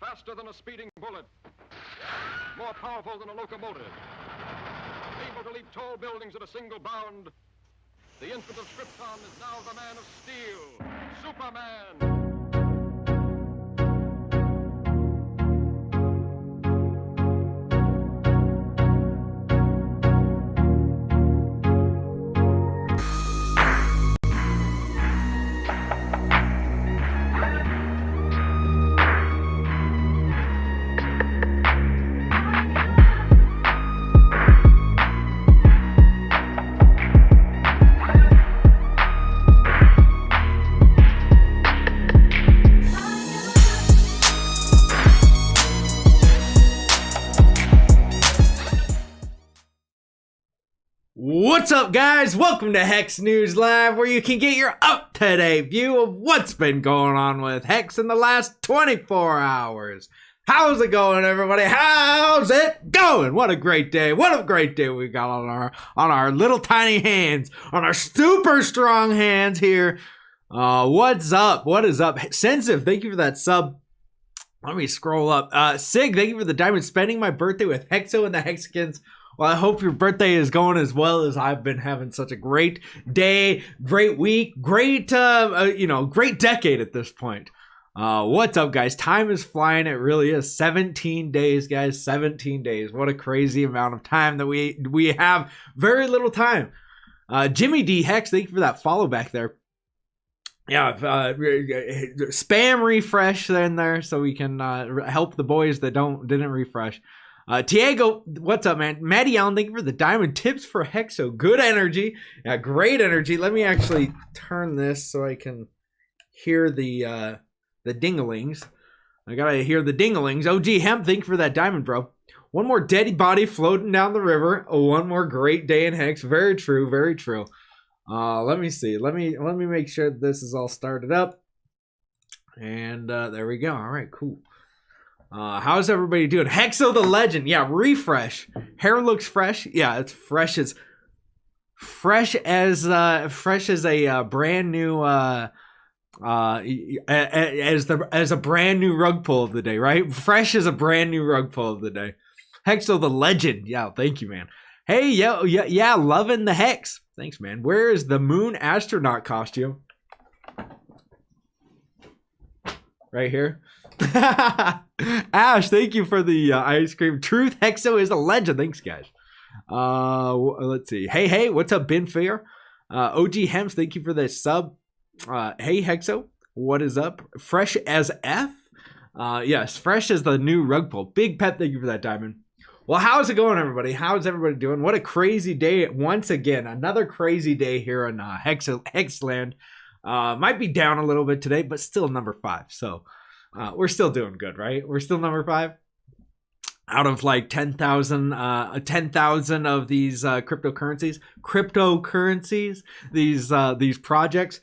Faster than a speeding bullet. More powerful than a locomotive. Able to leap tall buildings at a single bound. The infant of Krypton is now the Man of Steel, Superman. What's up, guys? Welcome to Hex News Live, where you can get your up-to-date view of what's been going on with Hex in the last 24 hours. How's it going, everybody? How's it going? What a great day. What a great day we got on our little tiny hands, on our super strong hands here. What's up? What is up? Sensitive, thank you for that sub. Let me scroll up. Sig, thank you for the diamond. Spending my birthday with Hexo and the Hexicans. Well, I hope your birthday is going as well as I've been having such a great day, great week, great decade at this point. What's up, guys? Time is flying. It really is. 17 days, guys. 17 days. What a crazy amount of time that we have. Very little time. Jimmy D Hex, thank you for that follow back there. Yeah, spam refresh in there so we can help the boys that didn't refresh. Tiago, what's up, man? Maddie Allen, thank you for the diamond. Tips for Hexo. Good energy. Yeah, great energy. Let me actually turn this so I can hear the dinglings. I gotta hear the dinglings. OG Hemp, thank you for that diamond, bro. One more dead body floating down the river. One more great day in Hex. Very true, very true. Let me see. Let me make sure this is all started up. And there we go. All right, cool. How's everybody doing? Hexo the Legend. Yeah, refresh. Hair looks fresh. Yeah, it's fresh as a brand new as a brand new rug pull of the day, right? Fresh as a brand new rug pull of the day. Hexo the Legend. Yeah, thank you, man. Hey, yeah, loving the Hex. Thanks, man. Where is the moon astronaut costume? Right here. Ash, thank you for the ice cream. Truth, Hexo is a legend. Thanks, guys. Let's see. Hey, what's up, Ben Fair? OG Hems, thank you for the sub. Hey, Hexo, what is up? Fresh as F? Yes, fresh as the new rug pull. Big Pet, thank you for that diamond. Well, how's it going, everybody? How's everybody doing? What a crazy day. Once again, another crazy day here on Hexland. Might be down a little bit today, but still number 5. So we're still doing good, right? We're still number 5 out of like 10,000 of these cryptocurrencies, these projects.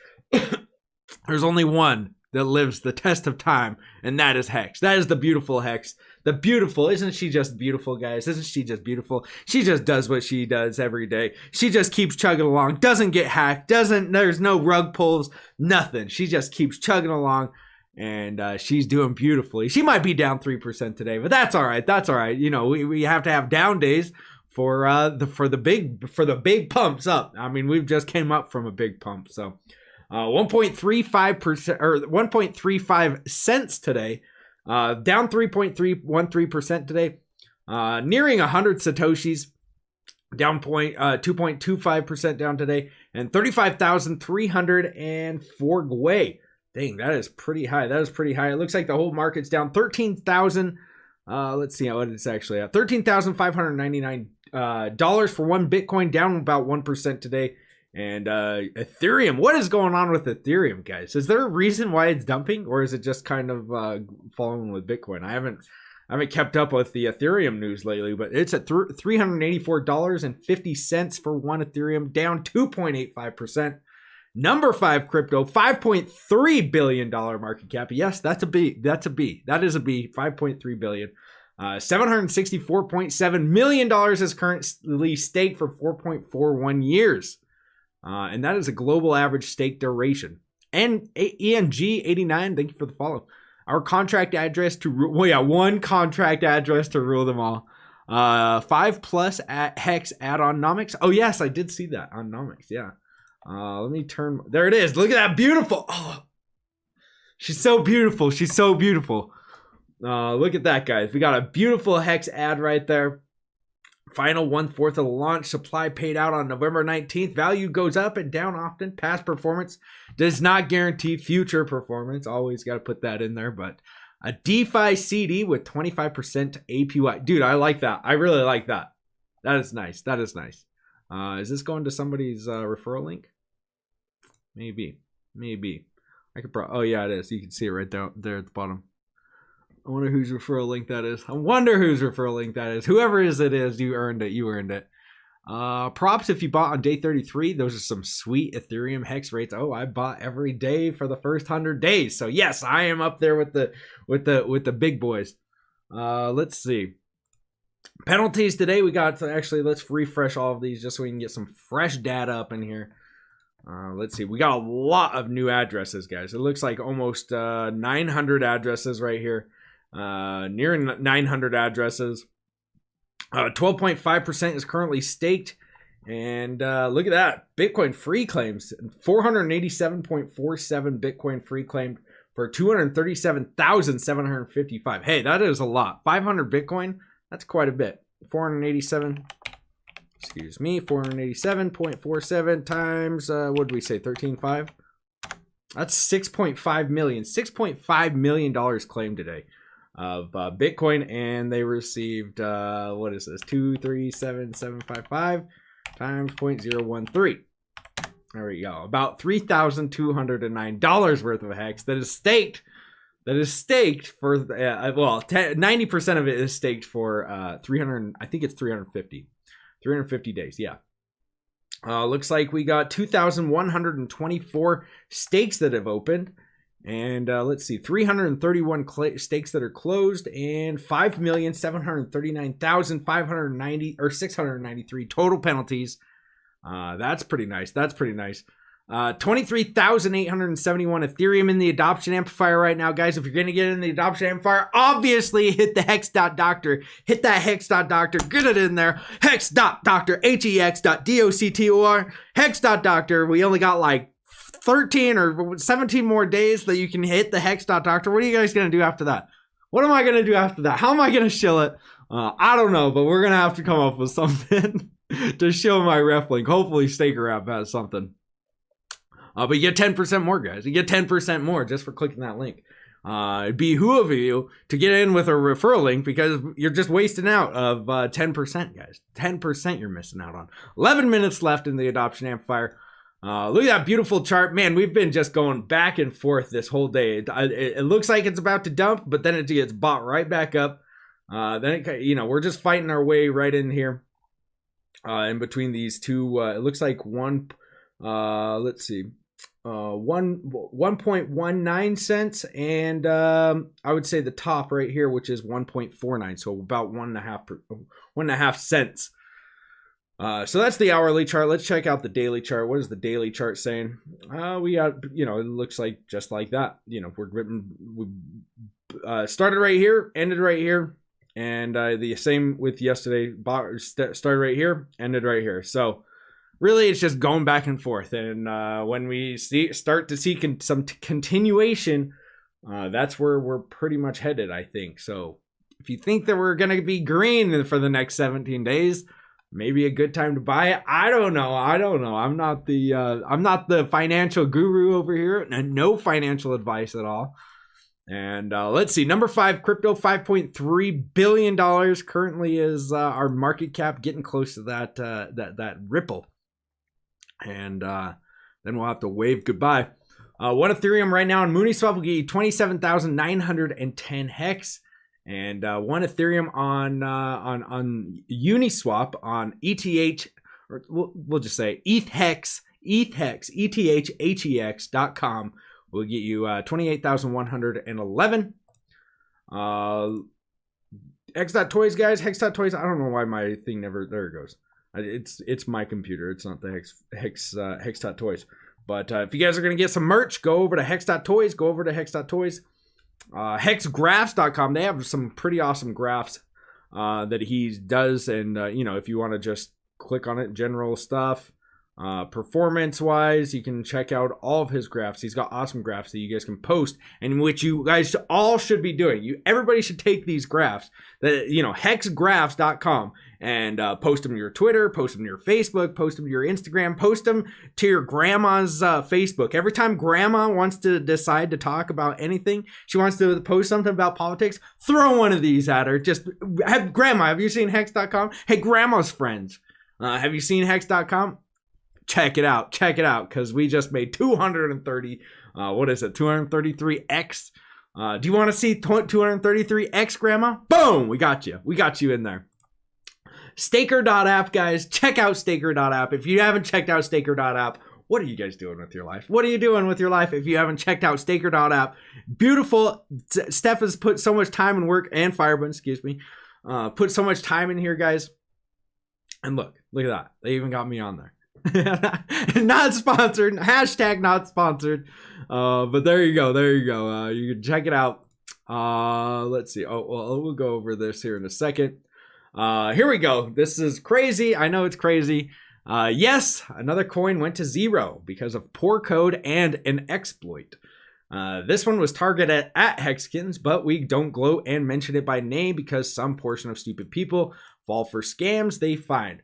There's only one that lives the test of time, and that is Hex. That is the beautiful Hex. The beautiful, isn't she just beautiful, guys? Isn't she just beautiful? She just does what she does every day. She just keeps chugging along, doesn't get hacked, there's no rug pulls, nothing. She just keeps chugging along, and she's doing beautifully. She might be down 3% today, but that's all right. That's all right. You know, we have to have down days for the big pumps up. I mean, we've just came up from a big pump, so 1.35% or 1.35 cents today. Down 3.313% today. Nearing 100 Satoshis. Down 2.25% down today. And 35,304 Gwei. Dang, that is pretty high. That is pretty high. It looks like the whole market's down 13,000. Let's see what it's actually at. $13,599 dollars for one Bitcoin, down about 1% today. And Ethereum, what is going on with Ethereum, guys? Is there a reason why it's dumping, or is it just kind of following with Bitcoin? I haven't kept up with the Ethereum news lately, but it's at $384.50 for one Ethereum, down 2.85%. Number 5 crypto, $5.3 billion market cap. Yes, that's a B. That's a B. That is a B. 5.3 billion. $764.7 million is currently staked for 4.41 years. And that is a global average stake duration. And ENG89, thank you for the follow. Our contract address to one contract address to rule them all. 5+ at Hex add-on Nomics. Oh yes, I did see that on Nomics. Yeah. Let me turn. There it is. Look at that, beautiful. Oh, she's so beautiful. She's so beautiful. Look at that, guys. We got a beautiful Hex ad right there. Final 1/4 of the launch. Supply paid out on November 19th. Value goes up and down often. Past performance does not guarantee future performance. Always got to put that in there. But a DeFi CD with 25% APY. Dude, I like that. I really like that. That is nice. That is nice. Is this going to somebody's referral link? Maybe. I could probably. Oh yeah, it is. You can see it right there at the bottom. I wonder whose referral link that is. Whoever it is, you earned it. Props if you bought on day 33. Those are some sweet Ethereum Hex rates. Oh, I bought every day for the first 100 days. So yes, I am up there with the big boys. Let's see. Penalties today. We got actually. Let's refresh all of these just so we can get some fresh data up in here. Let's see. We got a lot of new addresses, guys. It looks like almost 900 addresses right here. Near 900 addresses. 12.5% is currently staked. And look at that. Bitcoin free claims. 487.47 Bitcoin free claimed for 237,755. Hey, that is a lot. 500 Bitcoin. That's quite a bit. 487.47 times, what did we say, 13.5? That's 6.5 million. $6.5 million claimed today of Bitcoin, and they received, what is this, 237,755 times 0.013. There we go. About $3,209 worth of Hex that is staked. That is staked for, 90% of it is staked for 300, I think it's 350 days, yeah. Looks like we got 2,124 stakes that have opened. And let's see, 331 stakes that are closed, and 5,739,590 or 693 total penalties. That's pretty nice. 23,871 Ethereum in the adoption amplifier right now, guys. If you're going to get in the adoption amplifier, obviously hit the Hex.Doctor. Hit that Hex.Doctor. Get it in there. Hex.Doctor. Hex.Doctor. Hex.Doctor. We only got like 13 or 17 more days that you can hit the Hex.Doctor. What are you guys going to do after that? What am I going to do after that? How am I going to shill it? I don't know, but we're going to have to come up with something to show my ref link. Hopefully Staker app has something. But you get 10% more, guys. You get 10% more just for clicking that link. It'd behoove you to get in with a referral link because you're just wasting out of 10%, guys. 10% you're missing out on. 11 minutes left in the adoption amplifier. Look at that beautiful chart. Man, we've been just going back and forth this whole day. It looks like it's about to dump, but then it gets bought right back up. Then we're just fighting our way right in here. In between these two, it looks like one. Let's see. 1.19 cents, and I would say the top right here, which is 1.49, so about 1.5 cents. So that's the hourly chart. Let's check out the daily chart. What is the daily chart saying? We got, it looks like just like that. We started right here, ended right here, and the same with yesterday. Started right here, ended right here. So really, it's just going back and forth. And when we start to see some continuation, that's where we're pretty much headed, I think. So if you think that we're going to be green for the next 17 days, maybe a good time to buy it. I don't know. I'm not the financial guru over here, and no financial advice at all. And let's see, number 5, crypto, $5.3 billion currently is our market cap, getting close to that Ripple. And then we'll have to wave goodbye. One Ethereum right now on Mooniswap will get you 27,910 Hex, and one Ethereum on Uniswap on ETH, or we'll just say ETHEX, ETHEX.com will get you 28,111. Hex.Toys, guys. Hex.Toys. I don't know why my thing never. There it goes. It's my computer. It's not the Hex.Toys. But if you guys are going to get some merch, go over to Hex.Toys. Hexgraphs.com. They have some pretty awesome graphs that he does, and you know, if you want to just click on it, general stuff. Performance wise, you can check out all of his graphs. He's got awesome graphs that you guys can post, and which you guys all should be doing. Everybody should take these graphs that, you know, hexgraphs.com and post them to your Twitter, post them to your Facebook, post them to your Instagram, post them to your grandma's Facebook. Every time grandma wants to decide to talk about anything, she wants to post something about politics, throw one of these at her. Just have grandma, have you seen hex.com? Hey, grandma's friends, have you seen hex.com? Check it out, because we just made 230, 233x. Do you want to see 233x, grandma? Boom, we got you in there. Staker.app, guys, check out Staker.app. If you haven't checked out Staker.app, what are you guys doing with your life? What are you doing with your life if you haven't checked out Staker.app? Beautiful. Steph has put so much time and work, and Firebun, excuse me, put so much time in here, guys. And look at that. They even got me on there. Not sponsored, hashtag not sponsored, but there you go, you can check it out. Let's see. We'll go over this here in a second. Here we go. This is crazy. I know it's crazy. Yes, another coin went to zero because of poor code and an exploit. This one was targeted at Hexkins, but we don't gloat and mention it by name because some portion of stupid people fall for scams they find.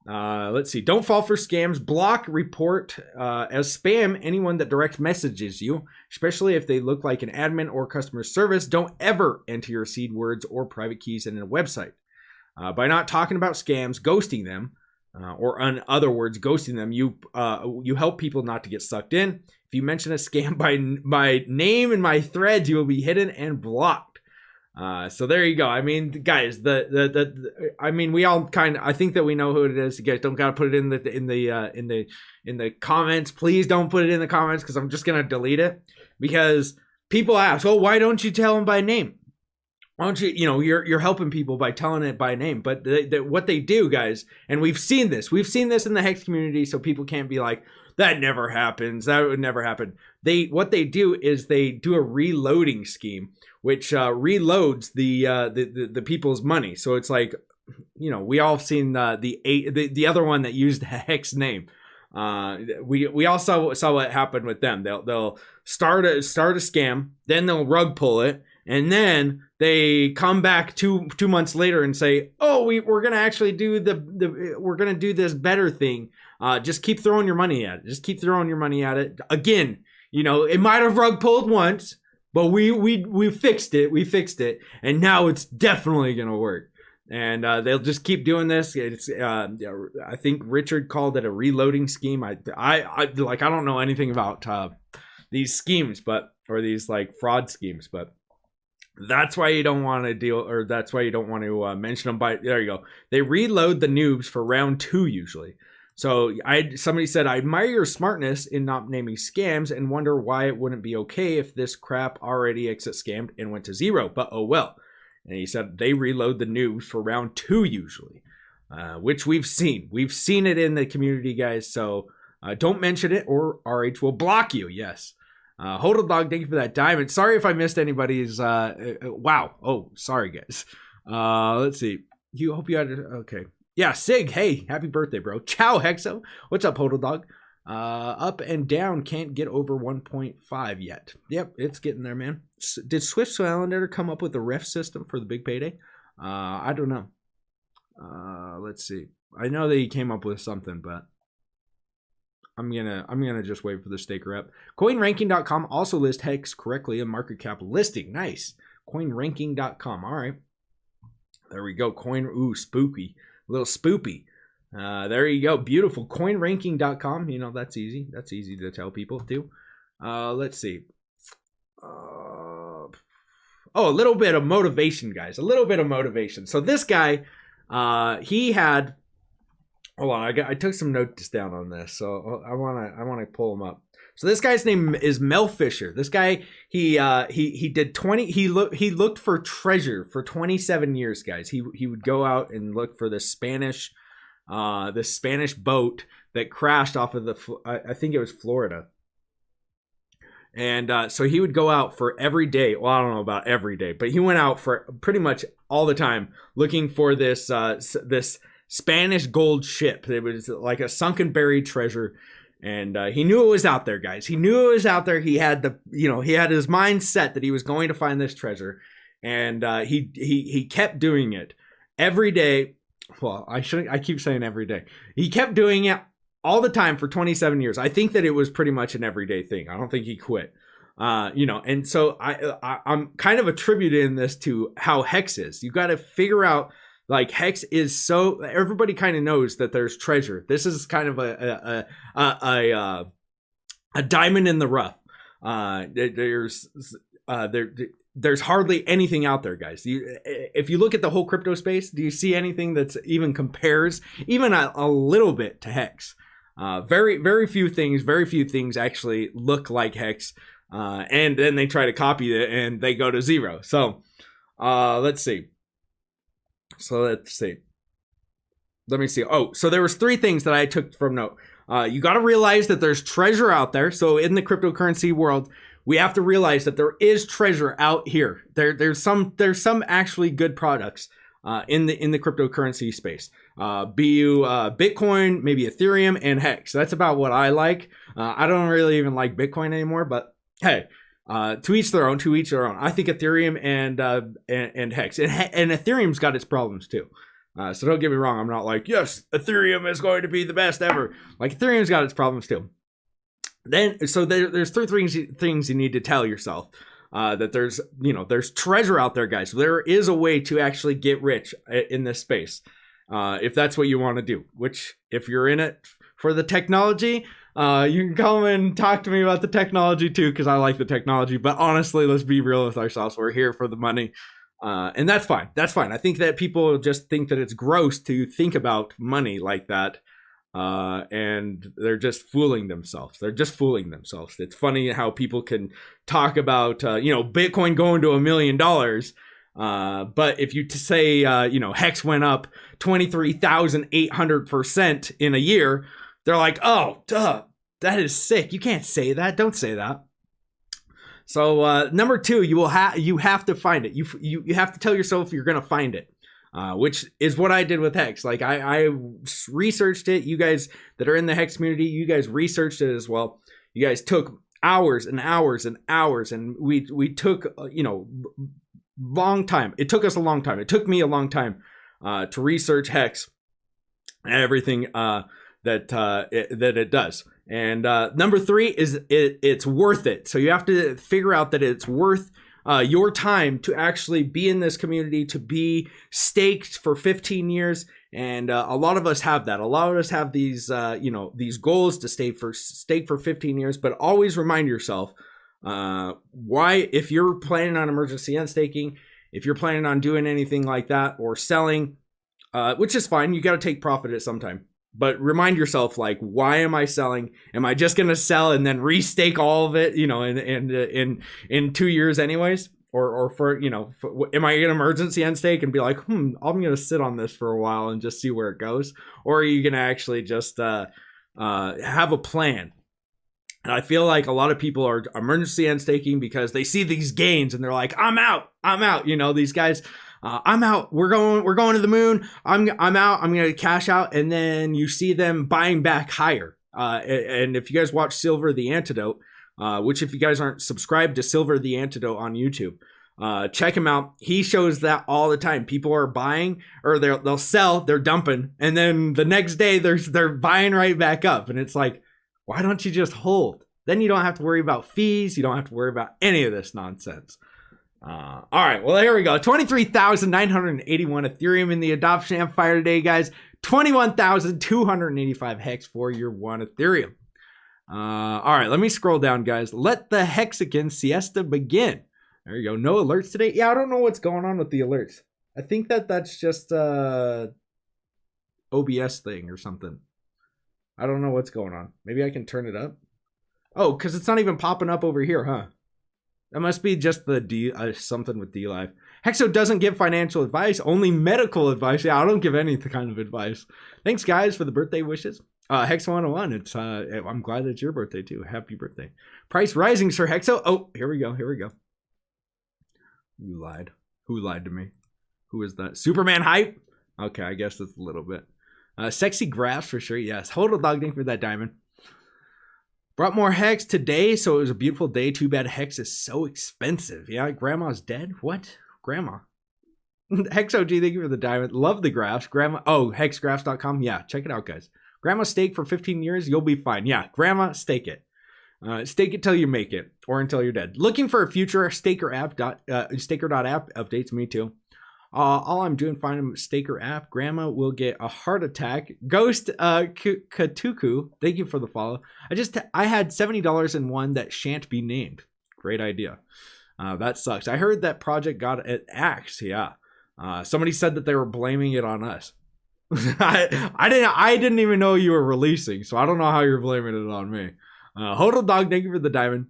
Let's see. Don't fall for scams. Block, report as spam anyone that direct messages you, especially if they look like an admin or customer service. Don't ever enter your seed words or private keys in a website. By not talking about scams, ghosting them, or in other words, ghosting them, you help people not to get sucked in. If you mention a scam by name in my threads, you will be hidden and blocked. So there you go. I mean, guys, I mean, we all I think that we know who it is. You guys don't gotta put it in the comments. Please don't put it in the comments, because I'm just gonna delete it, because people ask, oh, why don't you tell them by name? Why don't you, you're helping people by telling it by name. But what they do, guys, and we've seen this in the Hex community, so people can't be like, that never happens. That would never happen. What they do is they do a reloading scheme, which reloads the people's money. So it's like, we all seen the other one that used the Hex name. We all saw what happened with them. They'll start a scam, then they'll rug pull it, and then they come back two months later and say, oh, we're gonna actually do we're gonna do this better thing. Just keep throwing your money at it. Again, it might have rug pulled once, but we fixed it, and now it's definitely gonna work. And they'll just keep doing this. It's I think Richard called it a reloading scheme. I don't know anything about these schemes, or these like fraud schemes, but that's why you don't want to mention them by. There you go. They reload the noobs for round 2 usually. So somebody said, I admire your smartness in not naming scams and wonder why it wouldn't be okay if this crap already exit scammed and went to zero, but oh well. And he said they reload the noobs for round 2 usually, which we've seen. We've seen it in the community, guys. So don't mention it or RH will block you. Yes. Hodl Dog, thank you for that diamond. Sorry if I missed anybody's. Wow. Oh, sorry, guys. Let's see. Hope you had. Okay. Yeah, Sig, hey, happy birthday, bro. Ciao, Hexo. What's up, Hodl Dog? Up and down, can't get over 1.5 yet. Yep, it's getting there, man. Did Swift Islander come up with the ref system for the big payday? I don't know. Let's see. I know that he came up with something, but I'm gonna just wait for the staker up. CoinRanking.com also lists Hex correctly in market cap listing. Nice. CoinRanking.com. All right. There we go. Spooky. A little spoopy. There you go. Beautiful. CoinRanking.com. That's easy. That's easy to tell people too. Let's see. A little bit of motivation, guys. A little bit of motivation. So this guy, he had. Hold on, I took some notes down on this, so I wanna pull him up. So this guy's name is Mel Fisher. This guy, he did 20. He looked for treasure for 27 years, guys. He would go out and look for this Spanish boat that crashed off of I think it was Florida. And so he would go out for every day. Well, I don't know about every day, but he went out for pretty much all the time looking for this this Spanish gold ship. It was like a sunken buried treasure. And he knew it was out there, guys. He knew it was out there. He had he had his mind set that he was going to find this treasure. And he kept doing it every day. Well, I keep saying every day. He kept doing it all the time for 27 years. I think that it was pretty much an everyday thing. I don't think he quit. And so I'm kind of attributing this to how Hex is. You got to figure out, like, Hex is so, everybody kind of knows that there's treasure. This is kind of a diamond in the rough. There's hardly anything out there, guys. If you look at the whole crypto space, do you see anything that's even compares even a little bit to Hex? Very few things actually look like Hex, and then they try to copy it and they go to zero. So let's see. Let me see. Oh, so there was 3 things that I took from note. You got to realize that there's treasure out there. So in the cryptocurrency world, we have to realize that there is treasure out here. There's some actually good products in the cryptocurrency space. Be you Bitcoin, maybe Ethereum, and Hex. That's about what I like. I don't really even like Bitcoin anymore, but hey, to each their own. I think Ethereum and Hex, and Ethereum's got its problems too. So don't get me wrong. I'm not like, yes, Ethereum is going to be the best ever. Like, Ethereum's got its problems too. So there's 3 things you need to tell yourself. That there's treasure out there, guys. There is a way to actually get rich in this space, if that's what you want to do. Which, if you're in it for the technology, you can come and talk to me about the technology too, because I like the technology. But honestly, let's be real with ourselves. We're here for the money, and that's fine. That's fine. I think that people just think that it's gross to think about money like that. And they're just fooling themselves. It's funny how people can talk about, Bitcoin going to $1 million. But if you say, Hex went up 23,800% in a year, they're like, oh, duh, that is sick. You can't say that. Don't say that. So, number 2, you have to find it. You have to tell yourself you're going to find it. Which is what I did with Hex. Like, I researched it. You guys that are in the Hex community, you guys researched it as well. You guys took hours and hours and hours, and we took long time. It took us a long time. It took me a long time to research Hex and everything that it does. And number 3 is it's worth it. So you have to figure out that it's worth your time to actually be in this community, to be staked for 15 years. And a lot of us have that. A lot of us have these, these goals to stake for 15 years. But always remind yourself, if you're planning on emergency end staking, if you're planning on doing anything like that or selling, which is fine, you got to take profit at some time. But remind yourself, like, why am I selling? Am I just gonna sell and then restake all of it, in 2 years anyways? Or am I gonna emergency end stake and be like, I'm gonna sit on this for a while and just see where it goes? Or are you gonna actually just have a plan? And I feel like a lot of people are emergency end staking because they see these gains and they're like, I'm out. These guys. I'm out. We're going to the moon. I'm out. I'm going to cash out. And then you see them buying back higher. And if you guys watch Silver the Antidote, which if you guys aren't subscribed to Silver the Antidote on YouTube, check him out. He shows that all the time. People are buying, or they'll sell, they're dumping. And then the next day they're buying right back up. And it's like, why don't you just hold? Then you don't have to worry about fees. You don't have to worry about any of this nonsense. All right, well, there we go. 23,981 Ethereum in the adoption amplifier today, guys. 21,285 Hex for your 1 Ethereum. All right, let me scroll down, guys. Let the Hexican siesta begin. There you go. No alerts today. Yeah, I don't know what's going on with the alerts. I think that's just OBS thing or something. I don't know what's going on. Maybe I can turn it up. Oh, because it's not even popping up over here, huh? That must be just the something with DLive. Hexo doesn't give financial advice, only medical advice. Yeah, I don't give any kind of advice. Thanks, guys, for the birthday wishes. Hex 101. It's I'm glad it's your birthday too. Happy birthday. Price rising, Sir Hexo. Oh, here we go. You lied. Who lied to me? Who is that? Superman hype? Okay, I guess that's a little bit. Sexy grass for sure. Yes. Hold a dog ding for that diamond. Brought more Hex today, so it was a beautiful day. Too bad Hex is so expensive. Yeah, Grandma's dead? What? Grandma. Hex OG, thank you for the diamond. Love the graphs. Grandma. Oh, hexgraphs.com. Yeah, check it out, guys. Grandma stake for 15 years. You'll be fine. Yeah, Grandma, stake it. Stake it till you make it, or until you're dead. Looking for a future Staker app. Staker.app updates. Me too. All I'm doing finding Staker app. Grandma will get a heart attack. Ghost Katuku, thank you for the follow. I had $70 in one that shan't be named. Great idea. That sucks. I heard that project got an axe. Yeah. Somebody said that they were blaming it on us. I didn't even know you were releasing, so I don't know how you're blaming it on me. Hodl Dog, thank you for the diamond.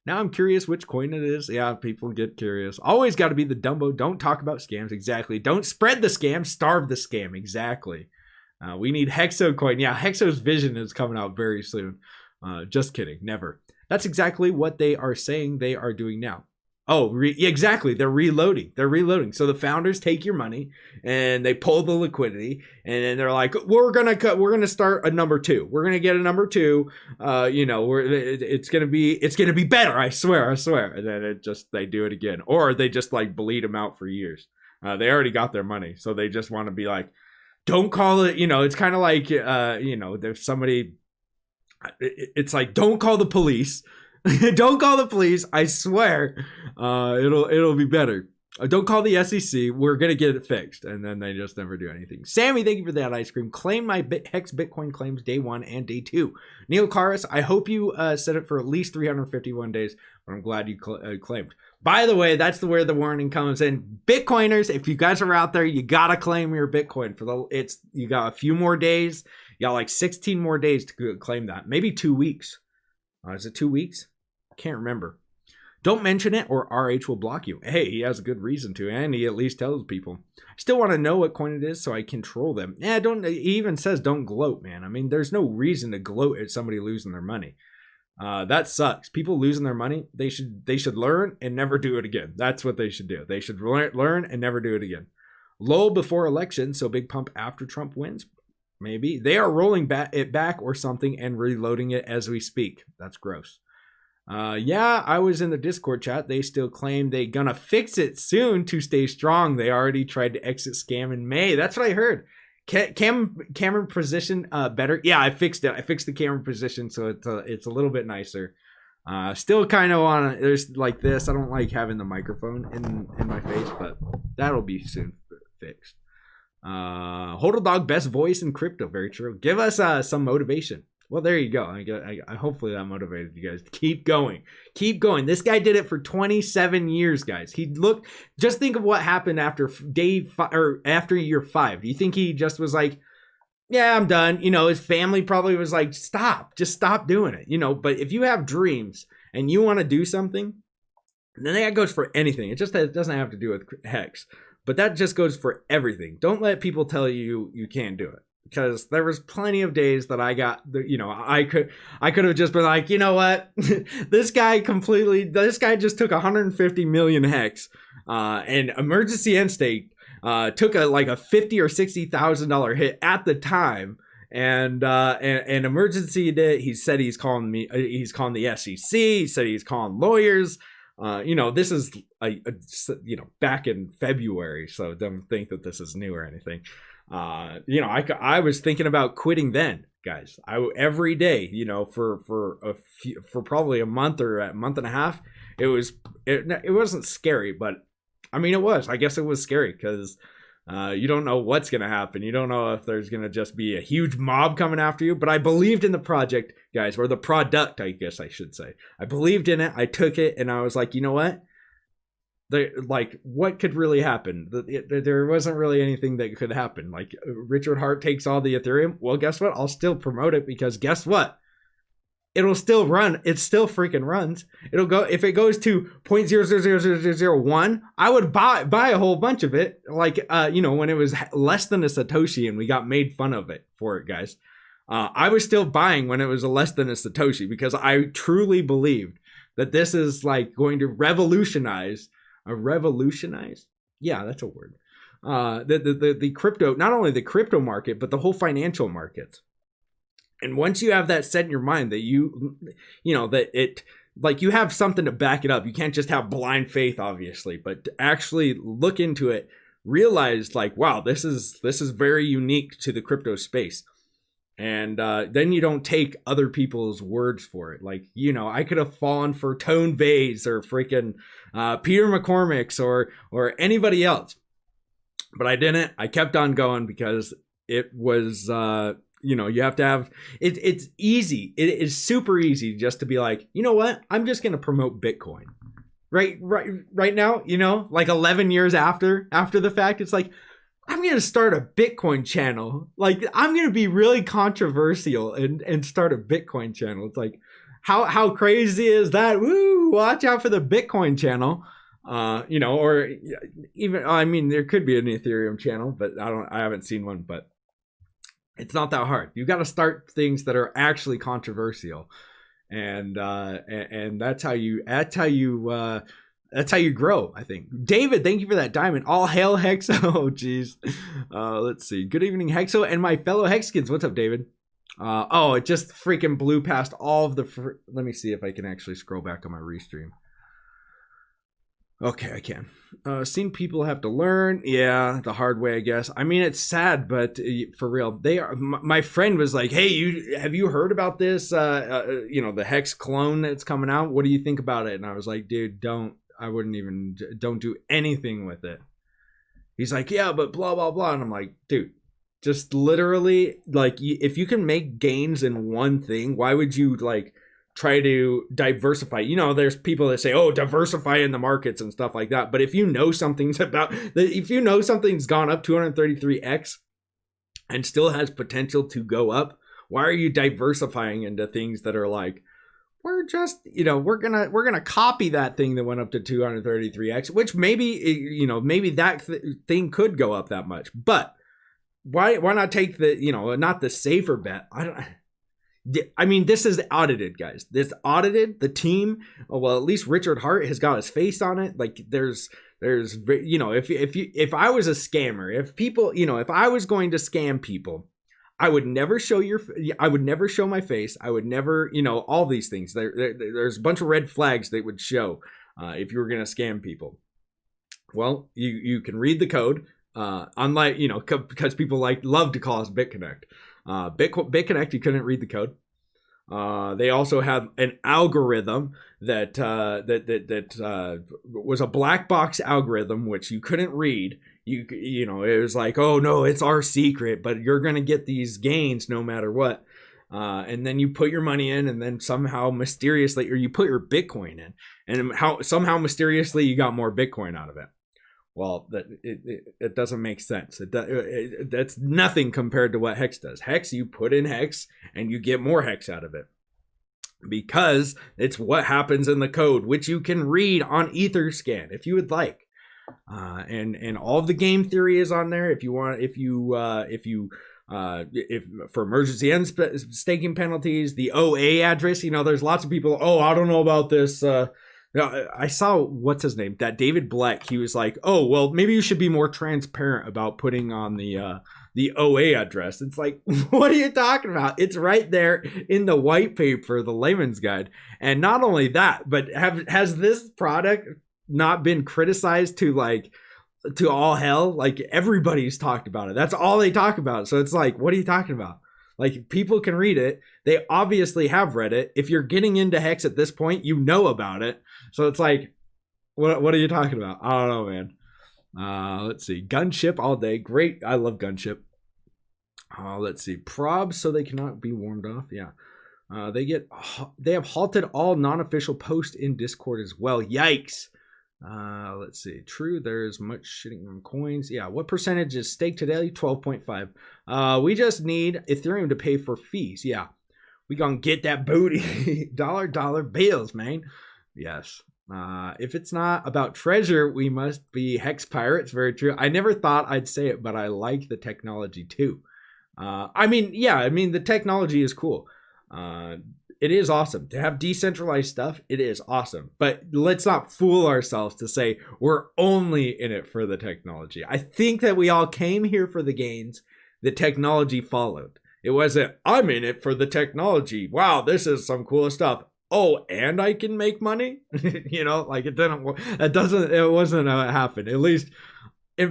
Now I'm curious which coin it is. Yeah, people get curious. Always got to be the Dumbo. Don't talk about scams. Exactly. Don't spread the scam. Starve the scam. Exactly. We need Hexo coin. Yeah, Hexo's vision is coming out very soon. Just kidding. Never. That's exactly what they are saying they are doing now. Oh, exactly. They're reloading. So the founders take your money and they pull the liquidity, and then they're like, we're gonna start a number 2. We're gonna get a number 2. It's gonna be better. I swear. And then they do it again, or they just like bleed them out for years. They already got their money, so they just want to be like, don't call it. It's kind of like there's somebody. It's like, don't call the police. Don't call the police. I swear, it'll be better. Don't call the SEC. We're gonna get it fixed, and then they just never do anything. Sammy, thank you for that ice cream. Claim my Hex Bitcoin claims day 1 and day 2. Neil Karis, I hope you set it for at least 351 days, but I'm glad you claimed. By the way, that's where the warning comes in. Bitcoiners, if you guys are out there, you gotta claim your Bitcoin you got a few more days. You got like 16 more days to claim that. Maybe 2 weeks. Is it 2 weeks? I can't remember. Don't mention it or RH will block you. Hey, he has a good reason to, and he at least tells people. Still want to know what coin it is so I control them. He even says don't gloat, man. I mean, there's no reason to gloat at somebody losing their money. That sucks. People losing their money, they should learn and never do it again. That's what they should do. They should learn and never do it again. Low before election, so big pump after Trump wins. Maybe. They are rolling it back or something and reloading it as we speak. That's gross. Yeah, I was in the Discord chat. They still claim they gonna fix it soon to stay strong. They already tried to exit scam in May. That's what I heard. Camera position better. Yeah, I fixed it. I fixed the camera position so it's a little bit nicer. Still kind of on. There's like this. I don't like having the microphone in my face, but that'll be soon fixed. Hodl Dog, best voice in crypto. Very true. Give us some motivation. Well, there you go. I hopefully that motivated you guys to keep going. This guy did it for 27 years, guys. Just think of what happened after after year 5. Do you think he just was like, yeah, I'm done? His family probably was like, just stop doing it. But if you have dreams and you want to do something, then that goes for anything. It doesn't have to do with Hex. But that just goes for everything. Don't let people tell you you can't do it. Because there was plenty of days that I got, I could have just been like, you know what? This guy just took 150 million Hex and emergency end state took a $50,000 or $60,000 hit at the time. And emergency did. He said he's calling the SEC. He said he's calling lawyers. This is back in February, so don't think that this is new or anything. I was thinking about quitting then, guys. Every day, for probably a month or a month and a half, it wasn't scary, but I mean it was. I guess it was scary because you don't know what's gonna happen. You don't know if there's gonna just be a huge mob coming after you. But I believed in the project, guys, or the product, I guess I should say. I believed in it. I took it, and I was like, you know what? What could really happen? There wasn't really anything that could happen. Like, Richard Hart takes all the Ethereum. Well, guess what? I'll still promote it because guess what? It'll still run. It still freaking runs. It'll go, if it goes to 0.000001, I would buy a whole bunch of it. When it was less than a Satoshi and we got made fun of it for it, guys. I was still buying when it was less than a Satoshi because I truly believed that this is like going to revolutionize. Yeah, that's a word. The crypto, not only the crypto market, but the whole financial markets. And once you have that set in your mind that you know, that it, like, you have something to back it up. You can't just have blind faith, obviously, but to actually look into it, realize like, wow, this is very unique to the crypto space. And then you don't take other people's words for it. Like, you know, I could have fallen for Tone Vays or freaking Peter McCormick's or anybody else, but I didn't. I kept on going because it was, you know, you have to have it. It's easy. It is super easy just to be like, you know what? I'm just going to promote Bitcoin. Right now, you know, like 11 years after the fact, it's like, I'm going to start a Bitcoin channel. Like, I'm going to be really controversial and start a Bitcoin channel. It's like, how crazy is that? Woo, watch out for the Bitcoin channel. You know, or even, I mean, there could be an Ethereum channel, but I haven't seen one, but it's not that hard. You got to start things that are actually controversial. And that's how you grow, I think. David, thank you for that diamond. All hail Hexo. Oh, geez. Let's see. Good evening, Hexo, and my fellow Hexkins. What's up, David? Oh, it just freaking blew past all of the. Let me see if I can actually scroll back on my restream. Okay, I can. Seen people have to learn. Yeah, the hard way, I guess. I mean, it's sad, but for real, they are. My friend was like, "Hey, have you heard about this? You know, the Hex clone that's coming out. What do you think about it?" And I was like, "Dude, don't do anything with it." He's like, "Yeah, but blah blah blah," and I'm like, "Dude, just literally, like, if you can make gains in one thing, why would you like try to diversify? You know, there's people that say, oh, diversify in the markets and stuff like that. But if you know something's gone up 233x and still has potential to go up, why are you diversifying into things that are like, we're just, you know, we're gonna copy that thing that went up to 233x, which maybe, you know, maybe that thing could go up that much, but why not take the, you know, not the safer bet? I mean, this is audited, guys. This audited. The team, well, at least Richard Hart has got his face on it. Like, there's, you know, if I was a scammer, if people, you know, if I was going to scam people, I would never show my face. I would never, you know, all these things. There's a bunch of red flags they would show if you were going to scam people. Well, you can read the code, unlike, you know, because people love to call us BitConnect. BitConnect, you couldn't read the code. They also have an algorithm that was a black box algorithm which you couldn't read. You know, it was like, oh no, it's our secret, but you're gonna get these gains no matter what. And then you put your money in, and then somehow mysteriously, or you put your Bitcoin in, and somehow mysteriously you got more Bitcoin out of it. Well, it doesn't make sense. That's nothing compared to what Hex does. Hex, you put in Hex and you get more Hex out of it, because it's what happens in the code, which you can read on Etherscan if you would like. And all of the game theory is on there. If for emergency end staking penalties, the OA address, you know, there's lots of people, oh, I don't know about this. I saw, what's his name? That David Black. He was like, oh, well, maybe you should be more transparent about putting on the OA address. It's like, what are you talking about? It's right there in the white paper, the layman's guide. And not only that, but has this product not been criticized to all hell? Like, everybody's talked about it. That's all they talk about. So it's like, what are you talking about? Like, people can read it. They obviously have read it. If you're getting into Hex at this point, you know about it. So it's like, what are you talking about? I don't know, man. Let's see. Gunship all day. Great. I love Gunship. Let's see. Probs, so they cannot be warmed off. Yeah. They have halted all non-official posts in Discord as well. Yikes. Let's see. True, there's much shitting on coins. Yeah, what percentage is staked today? 12.5. We just need Ethereum to pay for fees. Yeah, we gonna get that booty. dollar bills, man. Yes. If it's not about treasure, we must be Hex pirates. Very true. I never thought I'd say it, but I like the technology too. I mean, yeah, I mean, the technology is cool. It is awesome to have decentralized stuff. It is awesome, but let's not fool ourselves to say we're only in it for the technology. I think that we all came here for the gains. The technology followed. It wasn't, I'm in it for the technology. Wow, this is some cool stuff. Oh, and I can make money. You know, like it wasn't how it happened. At least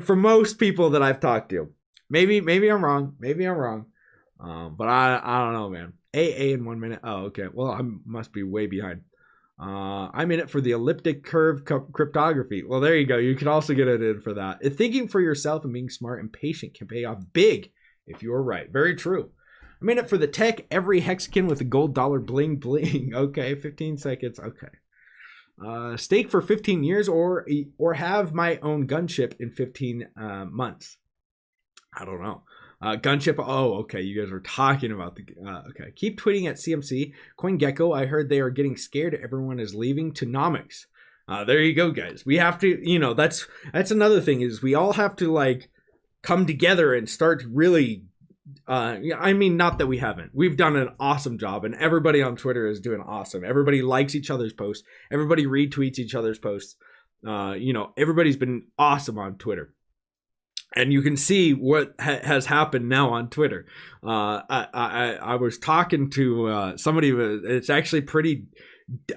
for most people that I've talked to. Maybe I'm wrong. But I don't know, man. AA in 1 minute. Oh, okay. Well, I must be way behind. I'm in it for the elliptic curve cryptography. Well, there you go. You can also get it in for that. Thinking for yourself and being smart and patient can pay off big if you're right. Very true. I'm in it for the tech. Every hexagon with a gold dollar bling bling. Okay, 15 seconds. Okay. Stake for 15 years or have my own gunship in 15 months. I don't know. Gunship. Oh, okay. You guys are talking about the. Okay. Keep tweeting at CMC. CoinGecko. I heard they are getting scared. Everyone is leaving Tonomics. There you go, guys. We have to. You know, that's another thing is we all have to like come together and start really. I mean, not that we haven't. We've done an awesome job, and everybody on Twitter is doing awesome. Everybody likes each other's posts. Everybody retweets each other's posts. You know, everybody's been awesome on Twitter. And you can see what has happened now on Twitter. I was talking to somebody. It's actually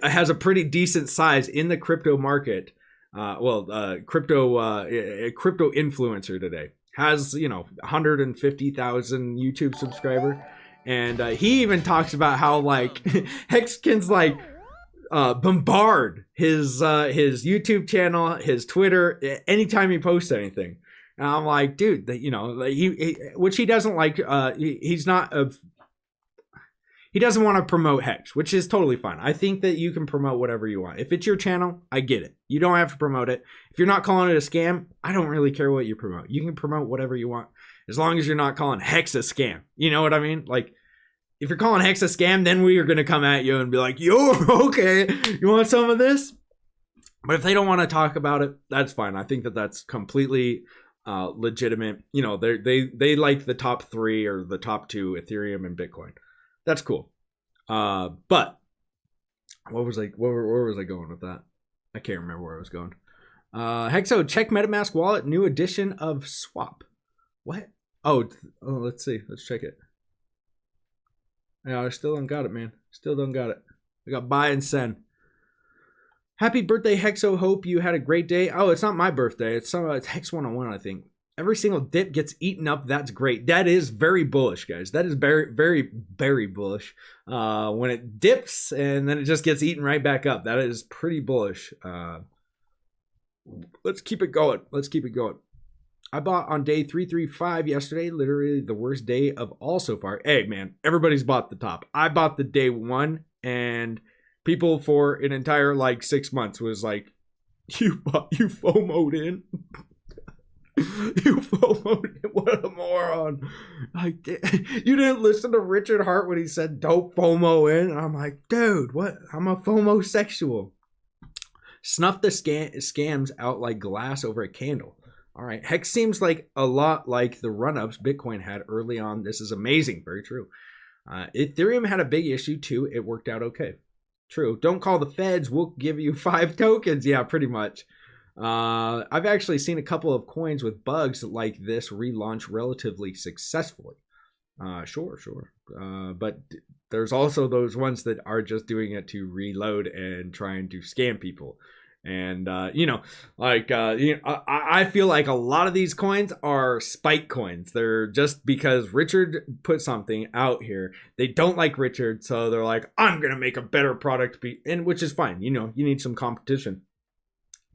has a pretty decent size in the crypto market. Crypto influencer today has 150,000 YouTube subscriber, and he even talks about how like Hexkins like bombard his YouTube channel, his Twitter anytime he posts anything. And I'm like, dude, which he doesn't like. He's not he doesn't want to promote Hex, which is totally fine. I think that you can promote whatever you want. If it's your channel, I get it. You don't have to promote it. If you're not calling it a scam, I don't really care what you promote. You can promote whatever you want, as long as you're not calling Hex a scam. You know what I mean? Like, if you're calling Hex a scam, then we are going to come at you and be like, yo, okay, you want some of this? But if they don't want to talk about it, that's fine. I think that that's completely legitimate. You know, they like the top 3 or the top 2, Ethereum and Bitcoin. That's cool. But where was I going with that? I can't remember where I was going. Hexo, check MetaMask wallet, new edition of Swap. What? Oh, let's see. Let's check it. Yeah, I still don't got it, man. Still don't got it. I got buy and send. Happy birthday, Hexo. Hope you had a great day. Oh, it's not my birthday. It's Hex 101, I think. Every single dip gets eaten up. That's great. That is very bullish, guys. That is very, very, very bullish. When it dips and then it just gets eaten right back up. That is pretty bullish. Let's keep it going. I bought on day 335 yesterday. Literally the worst day of all so far. Hey, man, everybody's bought the top. I bought the day 1, and people for an entire 6 months was like, you FOMO'd in. You FOMO'd in. What a moron. Like, you didn't listen to Richard Hart when he said don't FOMO in? And I'm like, dude, what? I'm a FOMO-sexual. Snuff the scams out like glass over a candle. All right. Hex seems like a lot like the run-ups Bitcoin had early on. This is amazing. Very true. Ethereum had a big issue too. It worked out okay. True. Don't call the feds. We'll give you 5 tokens. Yeah, pretty much. I've actually seen a couple of coins with bugs like this relaunch relatively successfully. Sure. But there's also those ones that are just doing it to reload and trying to scam people. And, I feel like a lot of these coins are spike coins. They're just because Richard put something out here. They don't like Richard. So they're like, I'm going to make a better product, and which is fine. You need some competition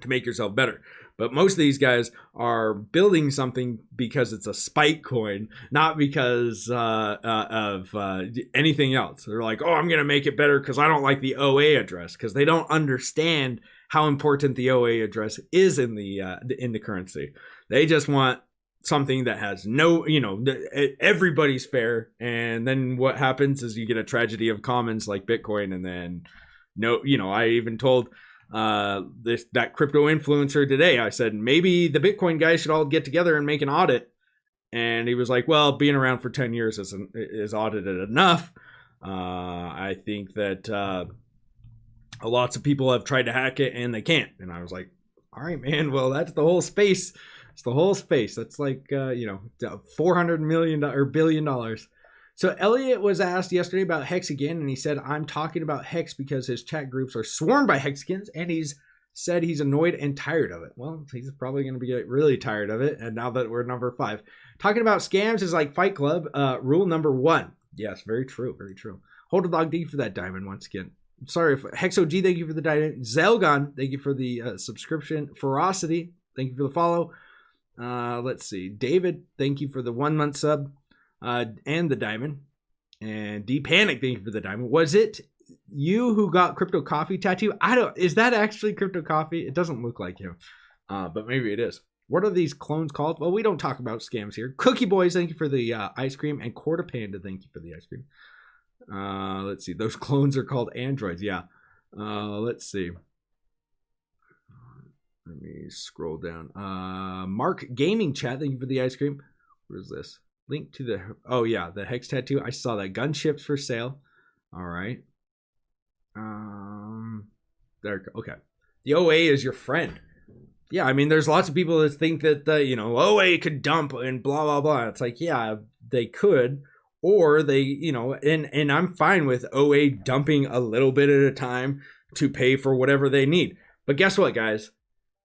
to make yourself better. But most of these guys are building something because it's a spike coin, not because of anything else. They're like, oh, I'm going to make it better because I don't like the OA address, because they don't understand how important the OA address is in the currency. They just want something that has no, everybody's fair. And then what happens is you get a tragedy of commons like Bitcoin. And then I even told that crypto influencer today, I said, maybe the Bitcoin guys should all get together and make an audit And he was like, well, being around for 10 years is audited enough. I think that lots of people have tried to hack it and they can't. And I was like, all right, man, well, that's the whole space. It's the whole space. That's like, $400 million or $1 billion. So Elliot was asked yesterday about Hex again, and he said, I'm talking about Hex because his chat groups are swarmed by Hexicans, and he's said he's annoyed and tired of it. Well, he's probably going to be really tired of it, and now that we're number 5. Talking about scams is like Fight Club, rule number 1. Yes, very true, very true. Hold a dog, thank you for that diamond once again. Sorry, HexOG, thank you for the diamond. Zelgon, thank you for the subscription. Ferocity, thank you for the follow. Let's see. David, thank you for the 1 month sub. And the diamond. And D-Panic, thank you for the diamond. Was it you who got Crypto Coffee tattoo? Is that actually Crypto Coffee? It doesn't look like him. But maybe it is. What are these clones called? Well, we don't talk about scams here. Cookie Boys, thank you for the ice cream. And Quarter Panda, thank you for the ice cream. Let's see. Those clones are called androids. Yeah. Let's see. Let me scroll down. Mark Gaming Chat, thank you for the ice cream. What is this? Link to the Hex tattoo. I saw that. Gunships for sale. All right. There. Okay. The OA is your friend. Yeah, I mean, there's lots of people that think that OA could dump and blah blah blah. It's like, yeah, they could, or they, and I'm fine with OA dumping a little bit at a time to pay for whatever they need. But guess what, guys?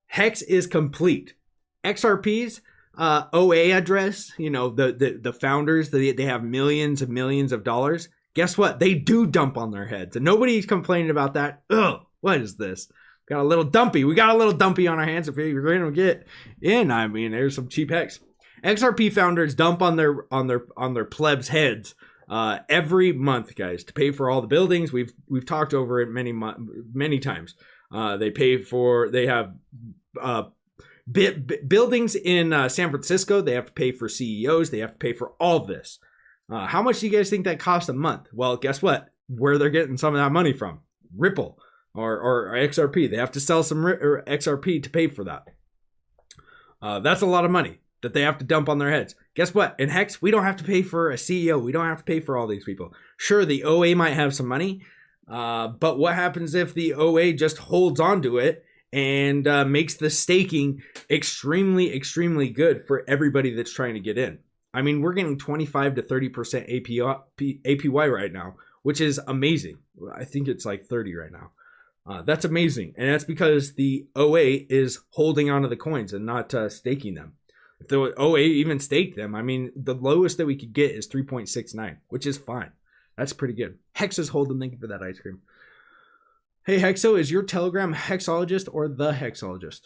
Hex is complete. XRP's OA address, the founders, they have millions and millions of dollars. Guess what? They do dump on their heads, and nobody's complaining about that. Ugh, what is this? We got a little dumpy on our hands. If you're going to get in, I mean, there's some cheap Hex. XRP founders dump on their plebs' heads every month, guys, to pay for all the buildings. We've talked over it many times. They have buildings in San Francisco. They have to pay for CEOs. They have to pay for all this. How much do you guys think that costs a month? Well, guess what? Where they're getting some of that money from? Ripple or XRP. They have to sell some XRP to pay for that. That's a lot of money that they have to dump on their heads. Guess what? In Hex, we don't have to pay for a CEO. We don't have to pay for all these people. Sure, the OA might have some money, but what happens if the OA just holds on to it and makes the staking extremely, extremely good for everybody that's trying to get in? I mean, we're getting 25 to 30% APY right now, which is amazing. I think it's like 30 right now. That's amazing. And that's because the OA is holding onto the coins and not staking them. If the OA even staked them, I mean, the lowest that we could get is 3.69, which is fine. That's pretty good. Hex is holding. Thank you for that ice cream. Hey, Hexo, is your Telegram Hexologist or the Hexologist?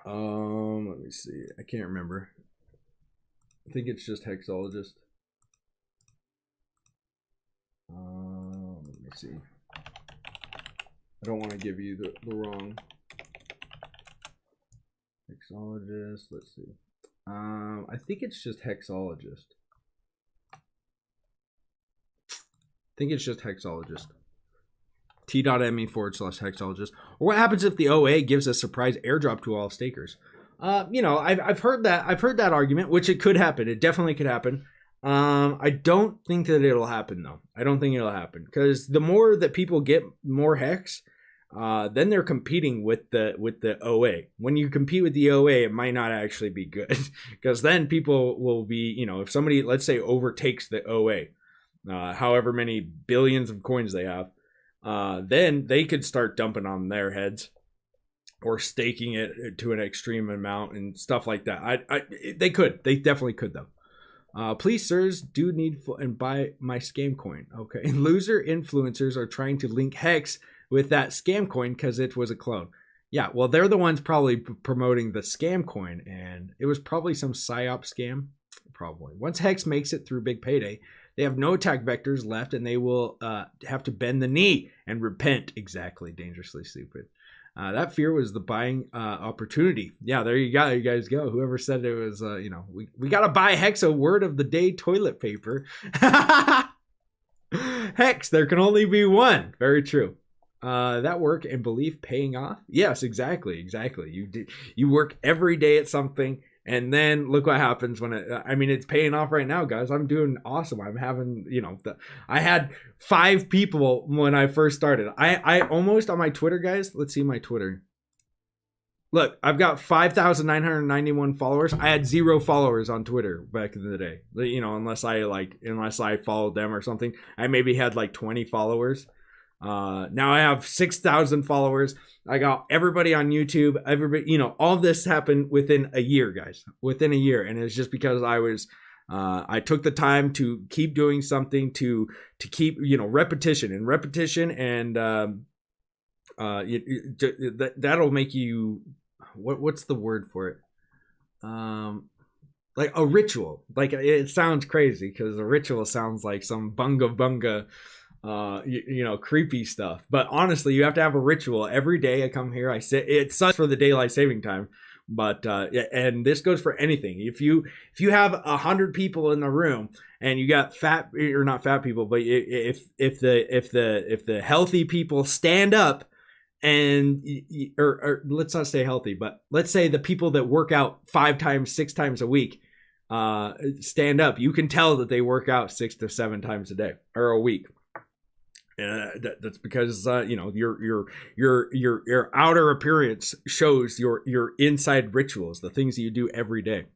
Let me see. I can't remember. I think it's just Hexologist. Let me see. I don't want to give you the wrong Hexologist. Let's see. I think it's just Hexologist. I think it's just Hexologist. T.me/Hexologist. Or what happens if the OA gives a surprise airdrop to all stakers? I've heard that argument, which it could happen. It definitely could happen. I don't think that it'll happen though. I don't think it'll happen because the more that people get more Hex, then they're competing with the OA. When you compete with the OA, it might not actually be good because then people will be, if somebody, let's say, overtakes the OA, however many billions of coins they have, then they could start dumping on their heads or staking it to an extreme amount and stuff like that. They definitely could though. Please, sirs, do need and buy my scam coin. Okay. And loser influencers are trying to link Hex with that scam coin because it was a clone. Yeah, well, they're the ones probably promoting the scam coin, and it was probably some PSYOP scam. Probably. Once Hex makes it through Big Payday, they have no attack vectors left, and they will have to bend the knee and repent. Exactly. Dangerously stupid. That fear was the buying opportunity. Yeah, there you go. You guys go. Whoever said it was, we got to buy Hexo word of the day toilet paper. Hex, there can only be one. Very true. That work and belief paying off. Yes, exactly. You work every day at something And then look what happens when it's paying off right now, guys. I'm doing awesome. I'm having, I had 5 people when I first started. I almost on my Twitter, guys. Let's see my Twitter. Look, I've got 5,991 followers. I had 0 followers on Twitter back in the day. Unless I followed them or something. I maybe had like 20 followers. Now I have 6,000 followers. I got everybody on YouTube. Everybody, all this happened within a year, guys. Within a year, and it's just because I took the time to keep doing something to keep repetition, and that'll make you what's the word for it? Like a ritual. Like it sounds crazy because a ritual sounds like some bunga. Creepy stuff. But honestly, you have to have a ritual. Every day I come here, I sit. It sucks for the daylight saving time, but and this goes for anything. If you have 100 people in the room and you got not fat people, but if the healthy people stand up and or let's not say healthy, but let's say the people that work out 5 times, 6 times a week stand up, you can tell that they work out 6 to 7 times a day or a week. That's because your outer appearance shows your inside rituals, the things that you do every day.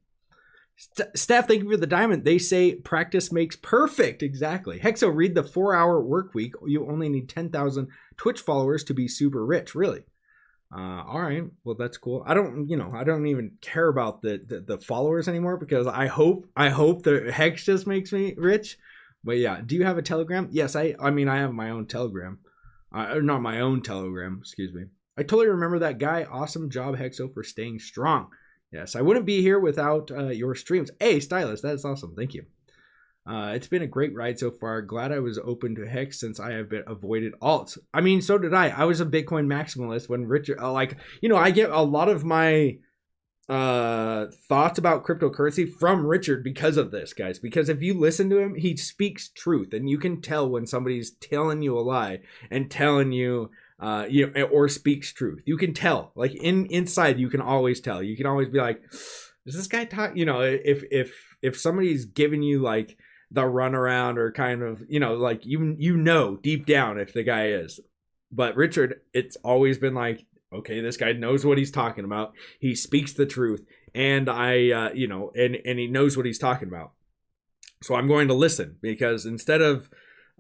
Steph, thank you for the diamond. They say practice makes perfect. Exactly. Hexo, read the 4-hour work week. You only need 10,000 Twitch followers to be super rich. Really? All right. Well, that's cool. I don't even care about the followers anymore because I hope the Hex just makes me rich. But yeah, do you have a Telegram? Yes, I have my own Telegram. Not my own Telegram, excuse me. I totally remember that guy. Awesome job, Hexo, for staying strong. Yes, I wouldn't be here without your streams. Hey, Stylist, that's awesome. Thank you. It's been a great ride so far. Glad I was open to Hex since I have avoided alts. I mean, so did I. I was a Bitcoin maximalist when Richard, I get a lot of my thoughts about cryptocurrency from Richard because of this, guys. Because if you listen to him, he speaks truth, and you can tell when somebody's telling you a lie and telling you or speaks truth. You can tell, like inside you can always tell. You can always be like, does this guy talk? If somebody's giving you like the runaround or kind of like deep down if the guy is. But Richard, it's always been like, okay, this guy knows what he's talking about. He speaks the truth, and and he knows what he's talking about. So I'm going to listen because instead of